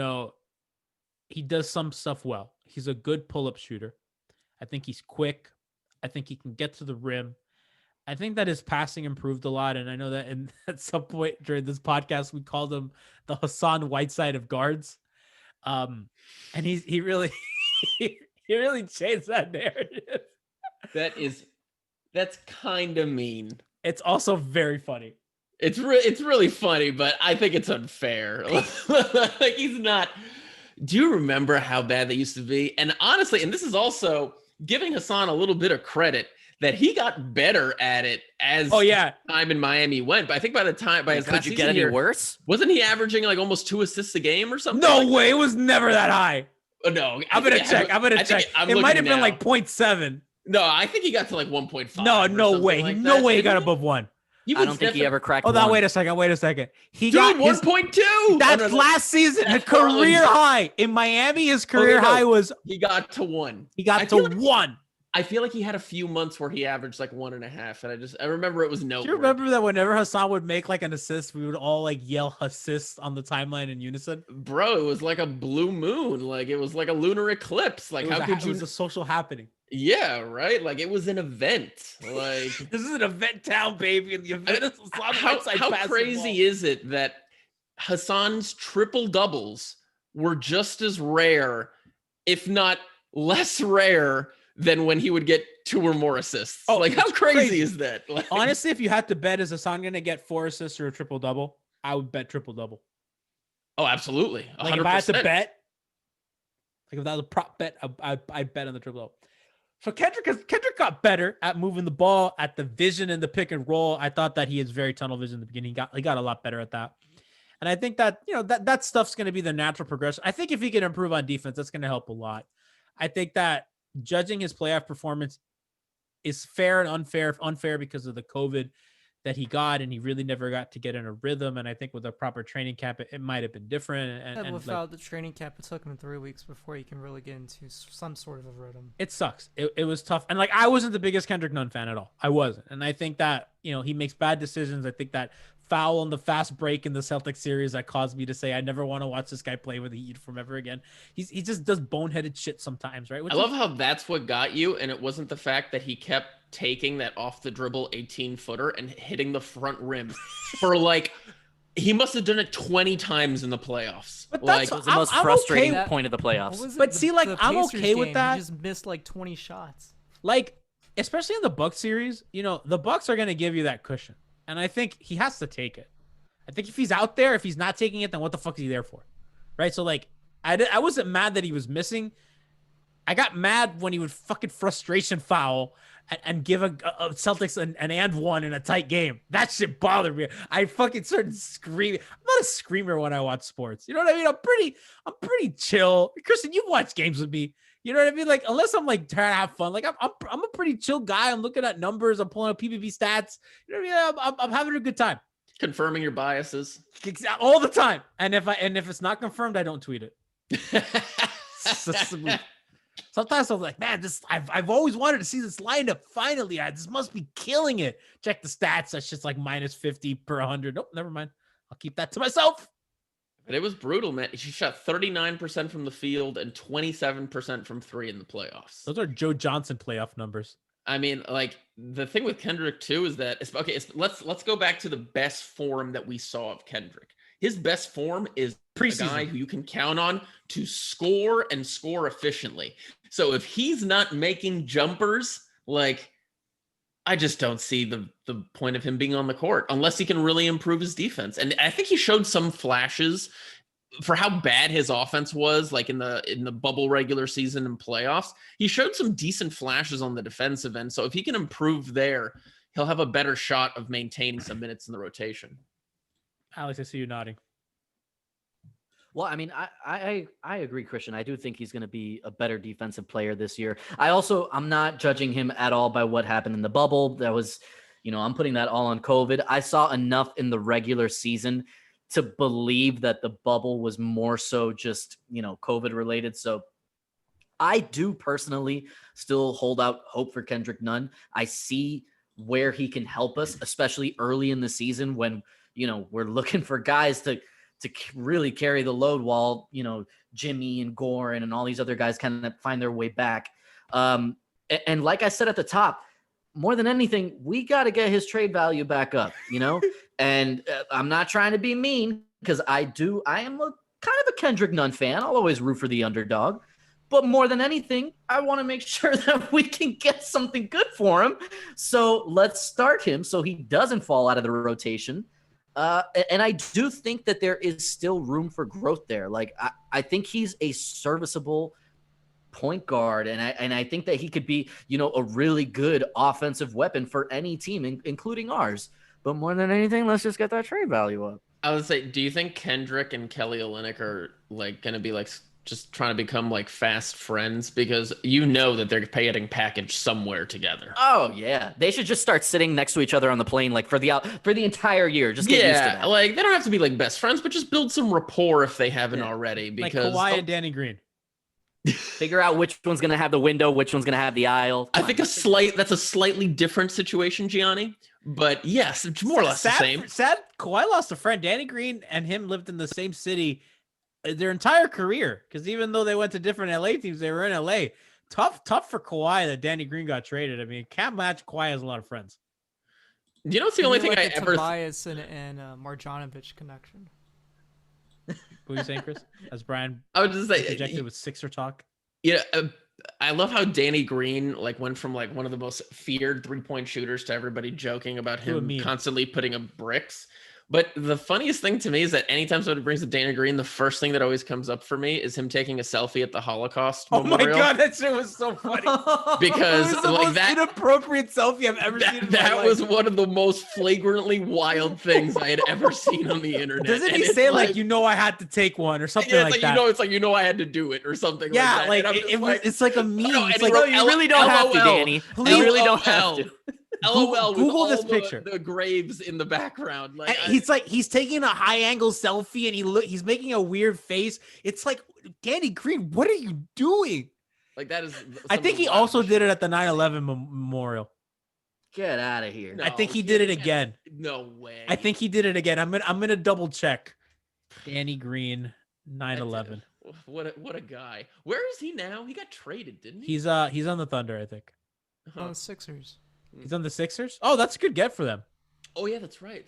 S1: does some stuff well. He's a good pull-up shooter. I think he's quick. I think he can get to the rim. I think that his passing improved a lot. And I know that at some point during this podcast, we called him the Hassan Whiteside of guards. And he really, he really changed that narrative.
S3: That's kind of mean.
S1: It's also very funny.
S3: It's really funny, but I think it's unfair. Like he's not. Do you remember how bad they used to be? And honestly, and this is also giving Hassan a little bit of credit. that he got better at it as time in Miami went. But I think by the time his
S4: could you get any worse?
S3: Wasn't he averaging like almost 2 assists a game or something?
S1: No way, it was never that high.
S3: No,
S1: I'm gonna check. It might have been like 0.7.
S3: No, I think he got to like 1.5.
S1: No way.
S3: Like
S1: no way he got above 1.
S4: I don't think he ever cracked.
S1: Hold on, wait a second. He
S3: got
S1: 1.2. That's last season. A career high in Miami. His career high was
S3: he got to 1.
S1: He got to 1.
S3: I feel like he had a few months where he averaged like 1.5, and I remember it was no.
S1: Do you remember that whenever Hassan would make like an assist, we would all like yell assist on the timeline in unison?
S3: Bro, it was like a blue moon, like it was like a lunar eclipse. Like how could you?
S1: It was a social happening.
S3: Yeah, right. Like it was an event. Like
S1: this is an event town, baby, and the event is
S3: how crazy is it that Hassan's triple doubles were just as rare, if not less rare, than when he would get 2 or more assists. Oh, like how crazy is that? Like,
S1: honestly, if you had to bet, is Hassan going to get 4 assists or a triple double? I would bet triple double.
S3: Oh, absolutely. 100%.
S1: Like if I had to bet, like if that was a prop bet, I'd bet on the triple double. So Kendrick got better at moving the ball, at the vision and the pick and roll. I thought that he has very tunnel vision in the beginning. He got a lot better at that. And I think that, that stuff's going to be the natural progression. I think if he can improve on defense, that's going to help a lot. I think that judging his playoff performance is fair and unfair. Unfair because of the COVID that he got, and he really never got to get in a rhythm. And I think with a proper training camp, it might have been different. And
S2: without the training camp, it took him 3 weeks before he can really get into some sort of a rhythm.
S1: It sucks. It was tough. And like, I wasn't the biggest Kendrick Nunn fan at all. I wasn't. And I think that, he makes bad decisions. I think that foul on the fast break in the Celtics series that caused me to say I never want to watch this guy play with the Heat from ever again. He just does boneheaded shit sometimes, right?
S3: I love how that's what got you, and it wasn't the fact that he kept taking that off the dribble 18-footer and hitting the front rim for like he must have done it 20 times in the playoffs.
S4: But that's the most frustrating point of the playoffs.
S1: But see, like I'm okay with that.
S2: He just missed like 20 shots.
S1: Like especially in the Bucks series, the Bucks are going to give you that cushion. And I think he has to take it. I think if he's out there, if he's not taking it, then what the fuck is he there for? Right? So, like, I wasn't mad that he was missing. I got mad when he would fucking frustration foul and give a Celtics an and one in a tight game. That shit bothered me. I fucking started screaming. I'm not a screamer when I watch sports. You know what I mean? I'm pretty chill. Kristen, you've watched games with me. You know what I mean? Like, unless I'm like trying to have fun, like I'm a pretty chill guy. I'm looking at numbers. I'm pulling up PPP stats. You know what I mean? I'm having a good time.
S3: Confirming your biases
S1: all the time. And if it's not confirmed, I don't tweet it. Sometimes I'm like, man, I've always wanted to see this lineup. Finally, this must be killing it. Check the stats. That's just like minus 50 per 100. Nope, never mind. I'll keep that to myself.
S3: But it was brutal, man. She shot 39% from the field and 27% from 3 in the playoffs.
S1: Those are Joe Johnson playoff numbers.
S3: I mean, like the thing with Kendrick too is that let's go back to the best form that we saw of Kendrick. His best form is a guy who you can count on to score and score efficiently. So if he's not making jumpers, like I just don't see the point of him being on the court unless he can really improve his defense. And I think he showed some flashes for how bad his offense was, like in the bubble regular season and playoffs. He showed some decent flashes on the defensive end. So if he can improve there, he'll have a better shot of maintaining some minutes in the rotation.
S1: Alex, I see you nodding.
S4: Well, I mean, I agree, Christian. I do think he's going to be a better defensive player this year. I'm not judging him at all by what happened in the bubble. That was, I'm putting that all on COVID. I saw enough in the regular season to believe that the bubble was more so just, COVID related. So I do personally still hold out hope for Kendrick Nunn. I see where he can help us, especially early in the season when, we're looking for guys to really carry the load while, Jimmy and Goran and all these other guys kind of find their way back. And like I said at the top, more than anything, we got to get his trade value back up, and I'm not trying to be mean because I am a kind of a Kendrick Nunn fan. I'll always root for the underdog, but more than anything, I want to make sure that we can get something good for him. So let's start him so he doesn't fall out of the rotation. And I do think that there is still room for growth there. Like, I think he's a serviceable point guard, and I think that he could be, a really good offensive weapon for any team, including ours. But more than anything, let's just get that trade value up.
S3: I would say, do you think Kendrick and Kelly Olynyk are like going to be like just trying to become like fast friends, because that they're getting packaged somewhere together?
S4: Oh yeah, they should just start sitting next to each other on the plane like for the entire year. Just get used to that.
S3: Like they don't have to be like best friends, but just build some rapport if they haven't already. Because
S1: like Kawhi and Danny Green.
S4: Figure out which one's gonna have the window, which one's gonna have the aisle.
S3: I think that's a slightly different situation, Gianni. But yes, it's more or less the same.
S1: Sad, Kawhi lost a friend. Danny Green and him lived in the same city their entire career, because even though they went to different LA teams, they were in LA. Tough for Kawhi that Danny Green got traded. I mean, can't match. Kawhi has a lot of friends.
S3: You know, it's the only thing I ever.
S2: Tobias and Marjanovic connection.
S1: What are you saying, Chris? As Brian,
S3: I would just say
S1: projected with Sixer talk.
S3: Yeah, I love how Danny Green like went from like one of the most feared 3-point shooters to everybody joking about him constantly putting up bricks. But the funniest thing to me is that anytime somebody brings up Danny Green, the first thing that always comes up for me is him taking a selfie at the Holocaust Memorial.
S1: My God, that shit was so funny.
S3: Because
S1: it was the
S3: like
S1: most
S3: that
S1: inappropriate selfie I've ever seen.
S3: That was one of the most flagrantly wild things I had ever seen on the internet.
S1: Doesn't he say like I had to take one or something like that?
S3: It's like I had to do it or something.
S1: Yeah,
S3: like that.
S1: It's like a meme. It's like
S4: you really don't have to, Danny. You really don't have to.
S3: LOL.
S1: Google
S3: with
S1: this picture.
S3: The graves in the background. Like
S1: he's taking a high angle selfie and he's making a weird face. It's like, Danny Green, what are you doing?
S3: Like that is.
S1: I think he also did it at the 9/11 memorial.
S4: Get out of here.
S1: No, I think he did it again.
S3: No way.
S1: I think he did it again. I'm gonna double check. Danny Green, 9/11.
S3: What a guy. Where is he now? He got traded, didn't he?
S1: He's on the Thunder, I think.
S2: On the Sixers.
S1: He's on the Sixers? Oh, that's a good get for them.
S3: Oh yeah, that's right.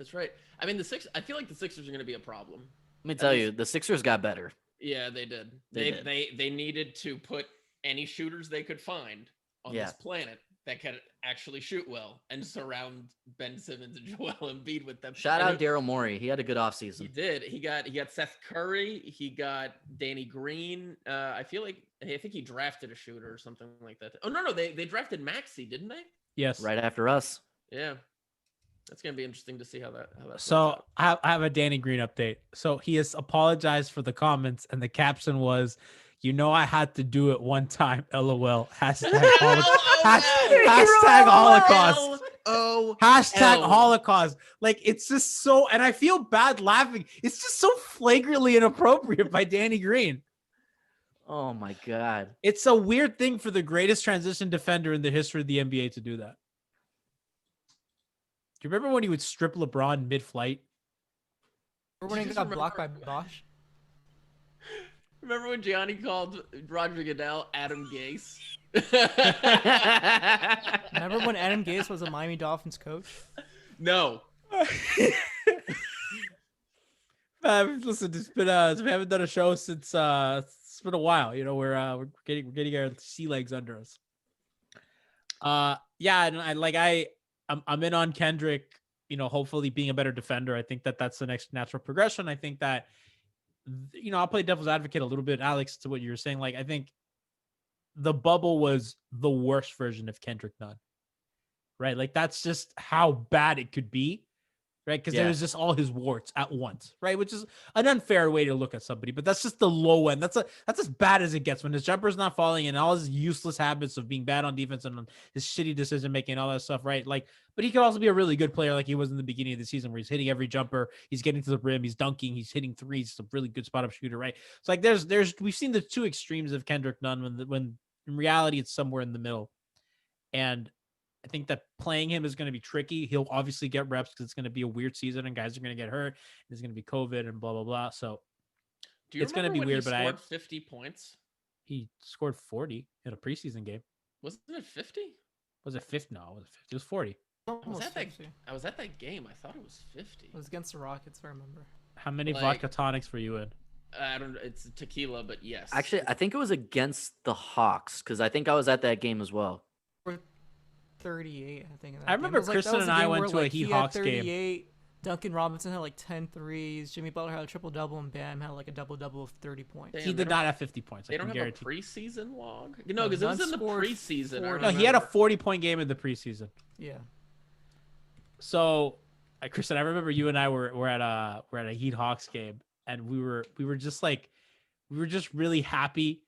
S3: I mean, I feel like the Sixers are going to be a problem.
S4: Let me tell you, the Sixers got better.
S3: Yeah, they did. They needed to put any shooters they could find on this planet that could actually shoot well and surround Ben Simmons and Joel Embiid with them.
S4: Shout out Daryl Morey. He had a good offseason.
S3: He did. He got Seth Curry. He got Danny Green. I think he drafted a shooter or something like that. Oh no, they drafted Maxey, didn't they?
S1: Yes.
S4: Right after us.
S3: Yeah. That's going to be interesting to see how that
S1: So I have a Danny Green update. So he has apologized for the comments, and the caption was, I had to do it one time. LOL. Hashtag Holocaust. Hashtag Holocaust. Like, it's just so, and I feel bad laughing. It's just so flagrantly inappropriate by Danny Green.
S4: Oh my God.
S1: It's a weird thing for the greatest transition defender in the history of the NBA to do that. Do you remember when he would strip LeBron mid-flight?
S2: Remember when he got blocked by Bosch?
S3: Remember when Gianni called Roger Goodell Adam Gase?
S2: Remember when Adam Gase was a Miami Dolphins coach?
S3: No.
S1: Listen, we haven't done a show since it's been a while. We're getting our sea legs under us. Yeah, and I'm in on Kendrick. Hopefully being a better defender. I think that's the next natural progression. I think that I'll play devil's advocate a little bit, Alex, to what you were saying. Like, I think the bubble was the worst version of Kendrick Nunn, right? Like, that's just how bad it could be. Right, because there was just all his warts at once, right? Which is an unfair way to look at somebody, but that's just the low end. That's as bad as it gets when his jumper's not falling and all his useless habits of being bad on defense and his shitty decision making, all that stuff, right? Like, but he could also be a really good player, like he was in the beginning of the season, where he's hitting every jumper, he's getting to the rim, he's dunking, he's hitting threes, he's a really good spot up shooter, right? It's like we've seen the two extremes of Kendrick Nunn when in reality it's somewhere in the middle, and I think that playing him is going to be tricky. He'll obviously get reps because it's going to be a weird season and guys are going to get hurt. There's going to be COVID and blah, blah, blah. So it's going to be weird, but I scored
S3: 50 points.
S1: He scored 40 in a preseason game.
S3: Wasn't it 50?
S1: Was it 50? No, it was 50. It was 40.
S3: I was at that game. I thought it was 50.
S2: It was against the Rockets, if I remember.
S1: How many vodka tonics were you in?
S3: I don't know. It's tequila, but yes.
S4: Actually, I think it was against the Hawks because I think I was at that game as well.
S2: 38, I think.
S1: I remember Kristen and I went to a Hawks game.
S2: Duncan Robinson had like 10 threes. Jimmy Butler had a triple-double, and Bam had like a double-double of 30 points.
S3: Damn,
S1: He did not have 50 points.
S3: They
S1: I
S3: don't
S1: can
S3: have a
S1: guarantee.
S3: preseason log? No,
S2: No,
S3: because it was
S2: Nunn
S3: in the
S2: scored
S3: preseason. I
S2: 40.
S1: No, he had a
S3: remember.
S1: 40-point game in the preseason.
S2: Yeah.
S1: So, Kristen, I remember you and I were at a Heat Hawks game, and we were just like, we were just really happy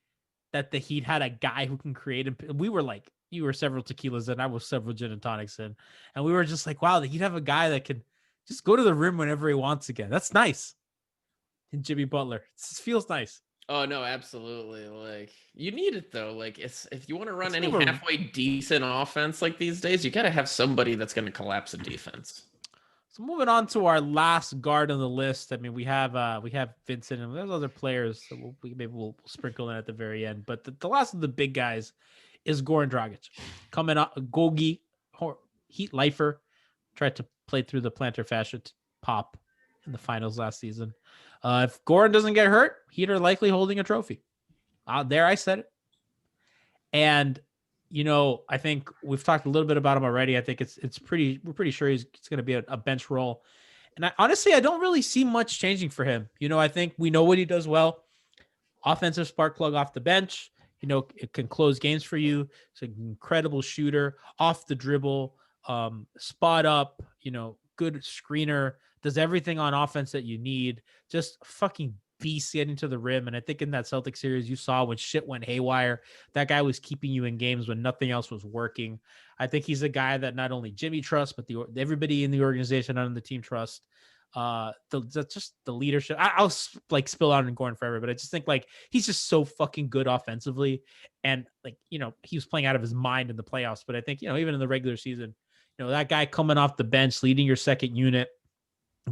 S1: that the Heat had a guy who can create. And we were like, you were several tequilas in, I was several gin and tonics in, and we were just like, wow, the Heat have a guy that can just go to the rim whenever he wants again. That's nice. And Jimmy Butler, it feels nice.
S3: Oh no, absolutely. Like you need it though. Like if you want to run any
S1: never-
S3: halfway decent offense like these days, you gotta have somebody that's gonna collapse a defense.
S1: So moving on to our last guard on the list. I mean, we have Vincent and there's other players that maybe we'll sprinkle in at the very end. But the last of the big guys is Goran Dragic, coming up. Gogi, Heat lifer, tried to play through the plantar fascia pop in the finals last season. If Goran doesn't get hurt, Heat are likely holding a trophy. There, I said it. And I think we've talked a little bit about him already. I think we're pretty sure he's going to be a bench role. And I don't really see much changing for him. I think we know what he does well. Offensive spark plug off the bench. It can close games for you. It's an incredible shooter off the dribble, spot up, good screener, does everything on offense that you need. Just fucking beast getting to the rim. And I think in that Celtics series, you saw when shit went haywire, that guy was keeping you in games when nothing else was working. I think he's a guy that not only Jimmy trusts, but everybody in the organization and on the team trusts. Just the leadership. I'll spill out on Goran forever, but I just think like he's just so fucking good offensively, and he was playing out of his mind in the playoffs. But I think even in the regular season, that guy coming off the bench, leading your second unit,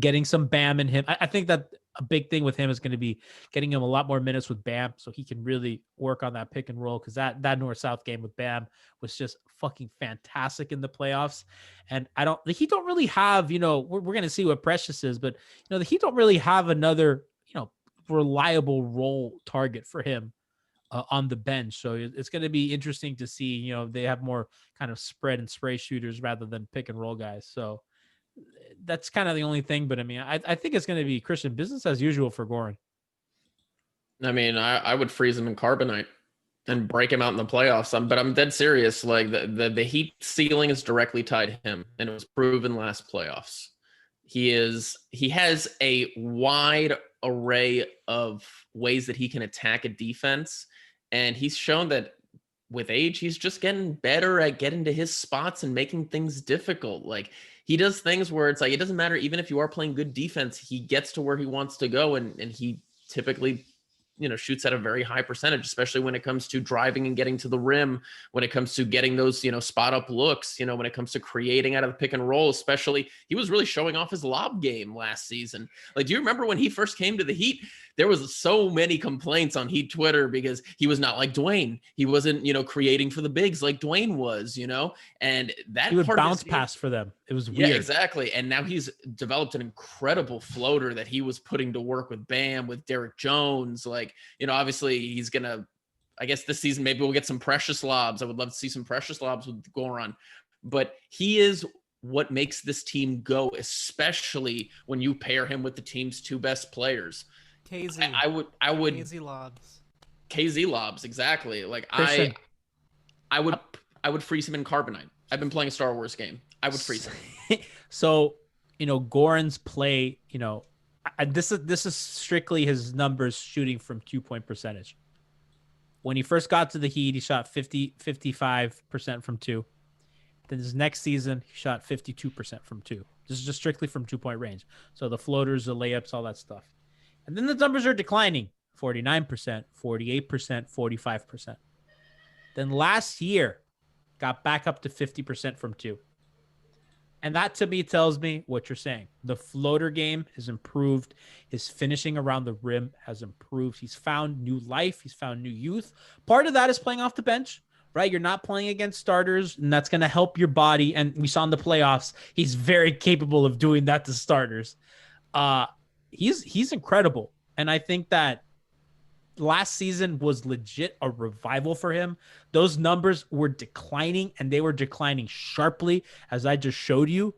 S1: getting some Bam in him. I think that a big thing with him is going to be getting him a lot more minutes with Bam, so he can really work on that pick and roll. Because that North-South game with Bam was just fucking fantastic in the playoffs. And the Heat don't really have, we're going to see what Precious is, but the Heat don't really have another, reliable role target for him on the bench. So it's going to be interesting to see, they have more kind of spread and spray shooters rather than pick and roll guys. So that's kind of the only thing. But I mean, I think it's going to be Christian business as usual for Goran.
S3: I mean, I would freeze him in carbonite and break him out in the playoffs. But I'm dead serious. Like the Heat ceiling is directly tied to him, and it was proven last playoffs. He has a wide array of ways that he can attack a defense, and he's shown that with age, he's just getting better at getting to his spots and making things difficult. Like he does things where it's like, it doesn't matter. Even if you are playing good defense, he gets to where he wants to go. And he typically, shoots at a very high percentage, especially when it comes to driving and getting to the rim, when it comes to getting those, spot up looks, when it comes to creating out of the pick and roll, especially he was really showing off his lob game last season. Like, do you remember when he first came to the Heat? There was so many complaints on Heat Twitter because he was not like Dwayne. He wasn't, creating for the bigs like Dwayne was, and that
S1: he would
S3: part
S1: bounce pass for them. It was weird.
S3: Yeah, exactly. And now he's developed an incredible floater that he was putting to work with Bam, with Derek Jones. Like, obviously he's going to, I guess this season, maybe we'll get some precious lobs. I would love to see some precious lobs with Goran, but he is what makes this team go, especially when you pair him with the team's two best players.
S2: KZ.
S3: I would
S2: KZ lobs.
S3: KZ lobs, exactly. Like
S1: Christian.
S3: I would freeze him in carbonite. I've been playing a Star Wars game. I would freeze him.
S1: So, Goran's play, this is strictly his numbers shooting from 2-point percentage. When he first got to the Heat, he shot 55% from two. Then his next season, he shot 52% from two. This is just strictly from 2-point range. So the floaters, the layups, all that stuff. And then the numbers are declining, 49%, 48%, 45%. Then last year, got back up to 50% from two. And that to me tells me what you're saying. The floater game has improved. His finishing around the rim has improved. He's found new life. He's found new youth. Part of that is playing off the bench, right? You're not playing against starters, and that's going to help your body. And we saw in the playoffs, he's very capable of doing that to starters. He's incredible. And I think that last season was legit a revival for him. Those numbers were declining, and they were declining sharply, as I just showed you.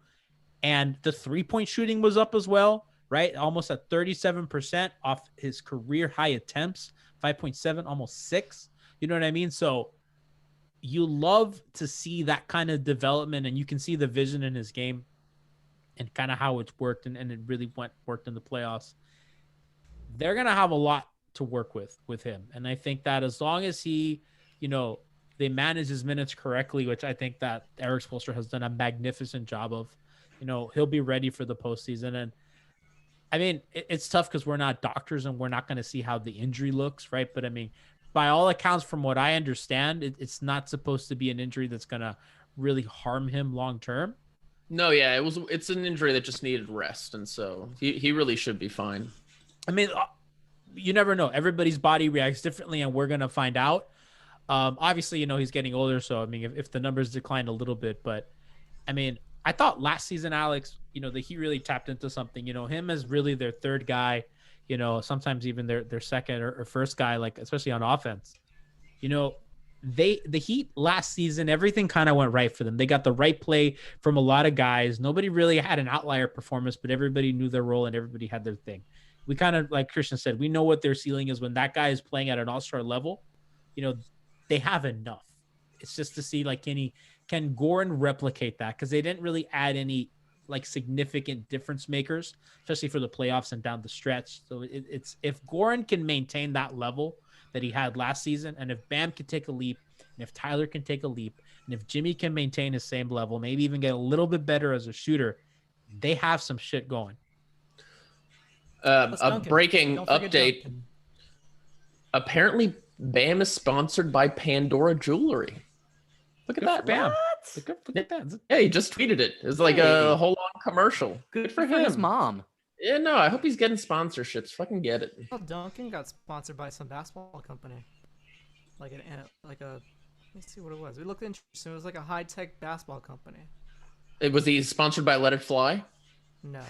S1: And the 3-point shooting was up as well, right? Almost at 37% off his career high attempts, 5.7, almost 6. You know what I mean? So you love to see that kind of development, and you can see the vision in his game and kind of how it's worked, and it really worked in the playoffs. They're going to have a lot to work with him. And I think that as long as he, they manage his minutes correctly, which I think that Eric Spoelstra has done a magnificent job of, he'll be ready for the postseason. And I mean, it's tough because we're not doctors and we're not going to see how the injury looks, right? But I mean, by all accounts, from what I understand, it's not supposed to be an injury that's going to really harm him long term.
S3: No, yeah, it's an injury that just needed rest. And so he really should be fine.
S1: I mean, you never know. Everybody's body reacts differently, and we're going to find out. Obviously, he's getting older. So, I mean, if the numbers decline a little bit, but I mean, I thought last season, Alex, the Heat really tapped into something, him as really their third guy, sometimes even their second or first guy, like especially on offense. The Heat last season, everything kind of went right for them. They got the right play from a lot of guys. Nobody really had an outlier performance, but everybody knew their role and everybody had their thing. We kind of, like Christian said, we know what their ceiling is. When that guy is playing at an all-star level, they have enough. It's just to see, like, can Goran replicate that? Because they didn't really add any like significant difference makers, especially for the playoffs and down the stretch. So it's if Goran can maintain that level that he had last season, and if Bam can take a leap, and if Tyler can take a leap, and if Jimmy can maintain his same level, maybe even get a little bit better as a shooter, they have some shit going.
S3: A breaking update. Duncan. Apparently, Bam is sponsored by Pandora Jewelry. Look at that, Bam. Look at that. Yeah, he just tweeted it. It's like a whole long commercial. Good for him.
S4: His mom.
S3: Yeah, no, I hope he's getting sponsorships. Fucking get it.
S2: Well, Duncan got sponsored by some basketball company. Let me see what it was. We looked interesting. It was like a high-tech basketball company.
S3: Was he sponsored by Let It Fly?
S2: No.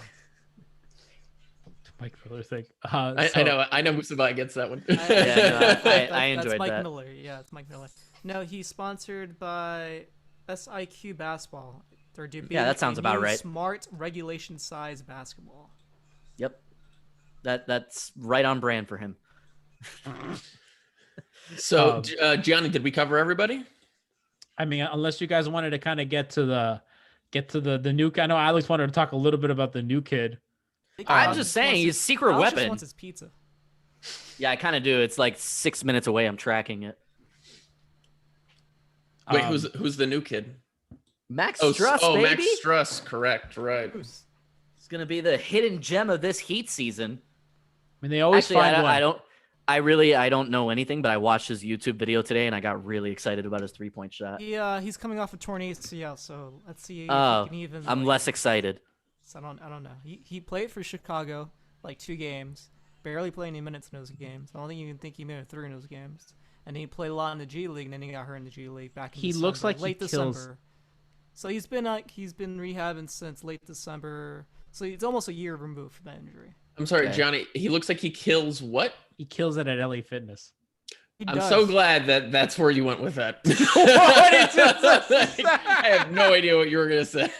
S1: Mike Miller thing.
S3: I know Musibay gets that one.
S4: I enjoyed
S2: that's Mike
S4: that.
S2: Miller. Yeah, it's Mike Miller. No, he's sponsored by SIQ Basketball. They're
S4: that sounds about right.
S2: Smart regulation size basketball.
S4: Yep, that's right on brand for him.
S3: So, Gianni, did we cover everybody?
S1: I mean, unless you guys wanted to kind of get to the new. I know Alex wanted to talk a little bit about the new kid.
S4: I'm just saying, he's secret
S2: Alex
S4: weapon.
S2: Just wants his pizza.
S4: Yeah, I kind of do. It's like 6 minutes away. I'm tracking it.
S3: Wait, who's the new kid?
S4: Max Struss, baby.
S3: Max Struss, correct, right.
S4: It's gonna be the hidden gem of this Heat season.
S1: I mean, they always find one.
S4: I don't know anything, but I watched his YouTube video today and I got really excited about his 3-point shot.
S2: Yeah, he's coming off a torn ACL, so let's see if he can even.
S4: I'm less excited.
S2: So I don't know. He played for Chicago like 2 games, barely played any minutes in those games. I don't think you can think he made 3 in those games. And he played a lot in the G League, and then he got hurt in the G League back in
S1: He
S2: December,
S1: looks like
S2: late
S1: he
S2: December.
S1: kills.
S2: So he's been rehabbing since late December. So it's almost a year removed from that injury.
S3: I'm sorry, Johnny. He looks like he kills what?
S1: He kills it at LA Fitness.
S3: I'm so glad that's where you went with that. I have no idea what you were gonna say.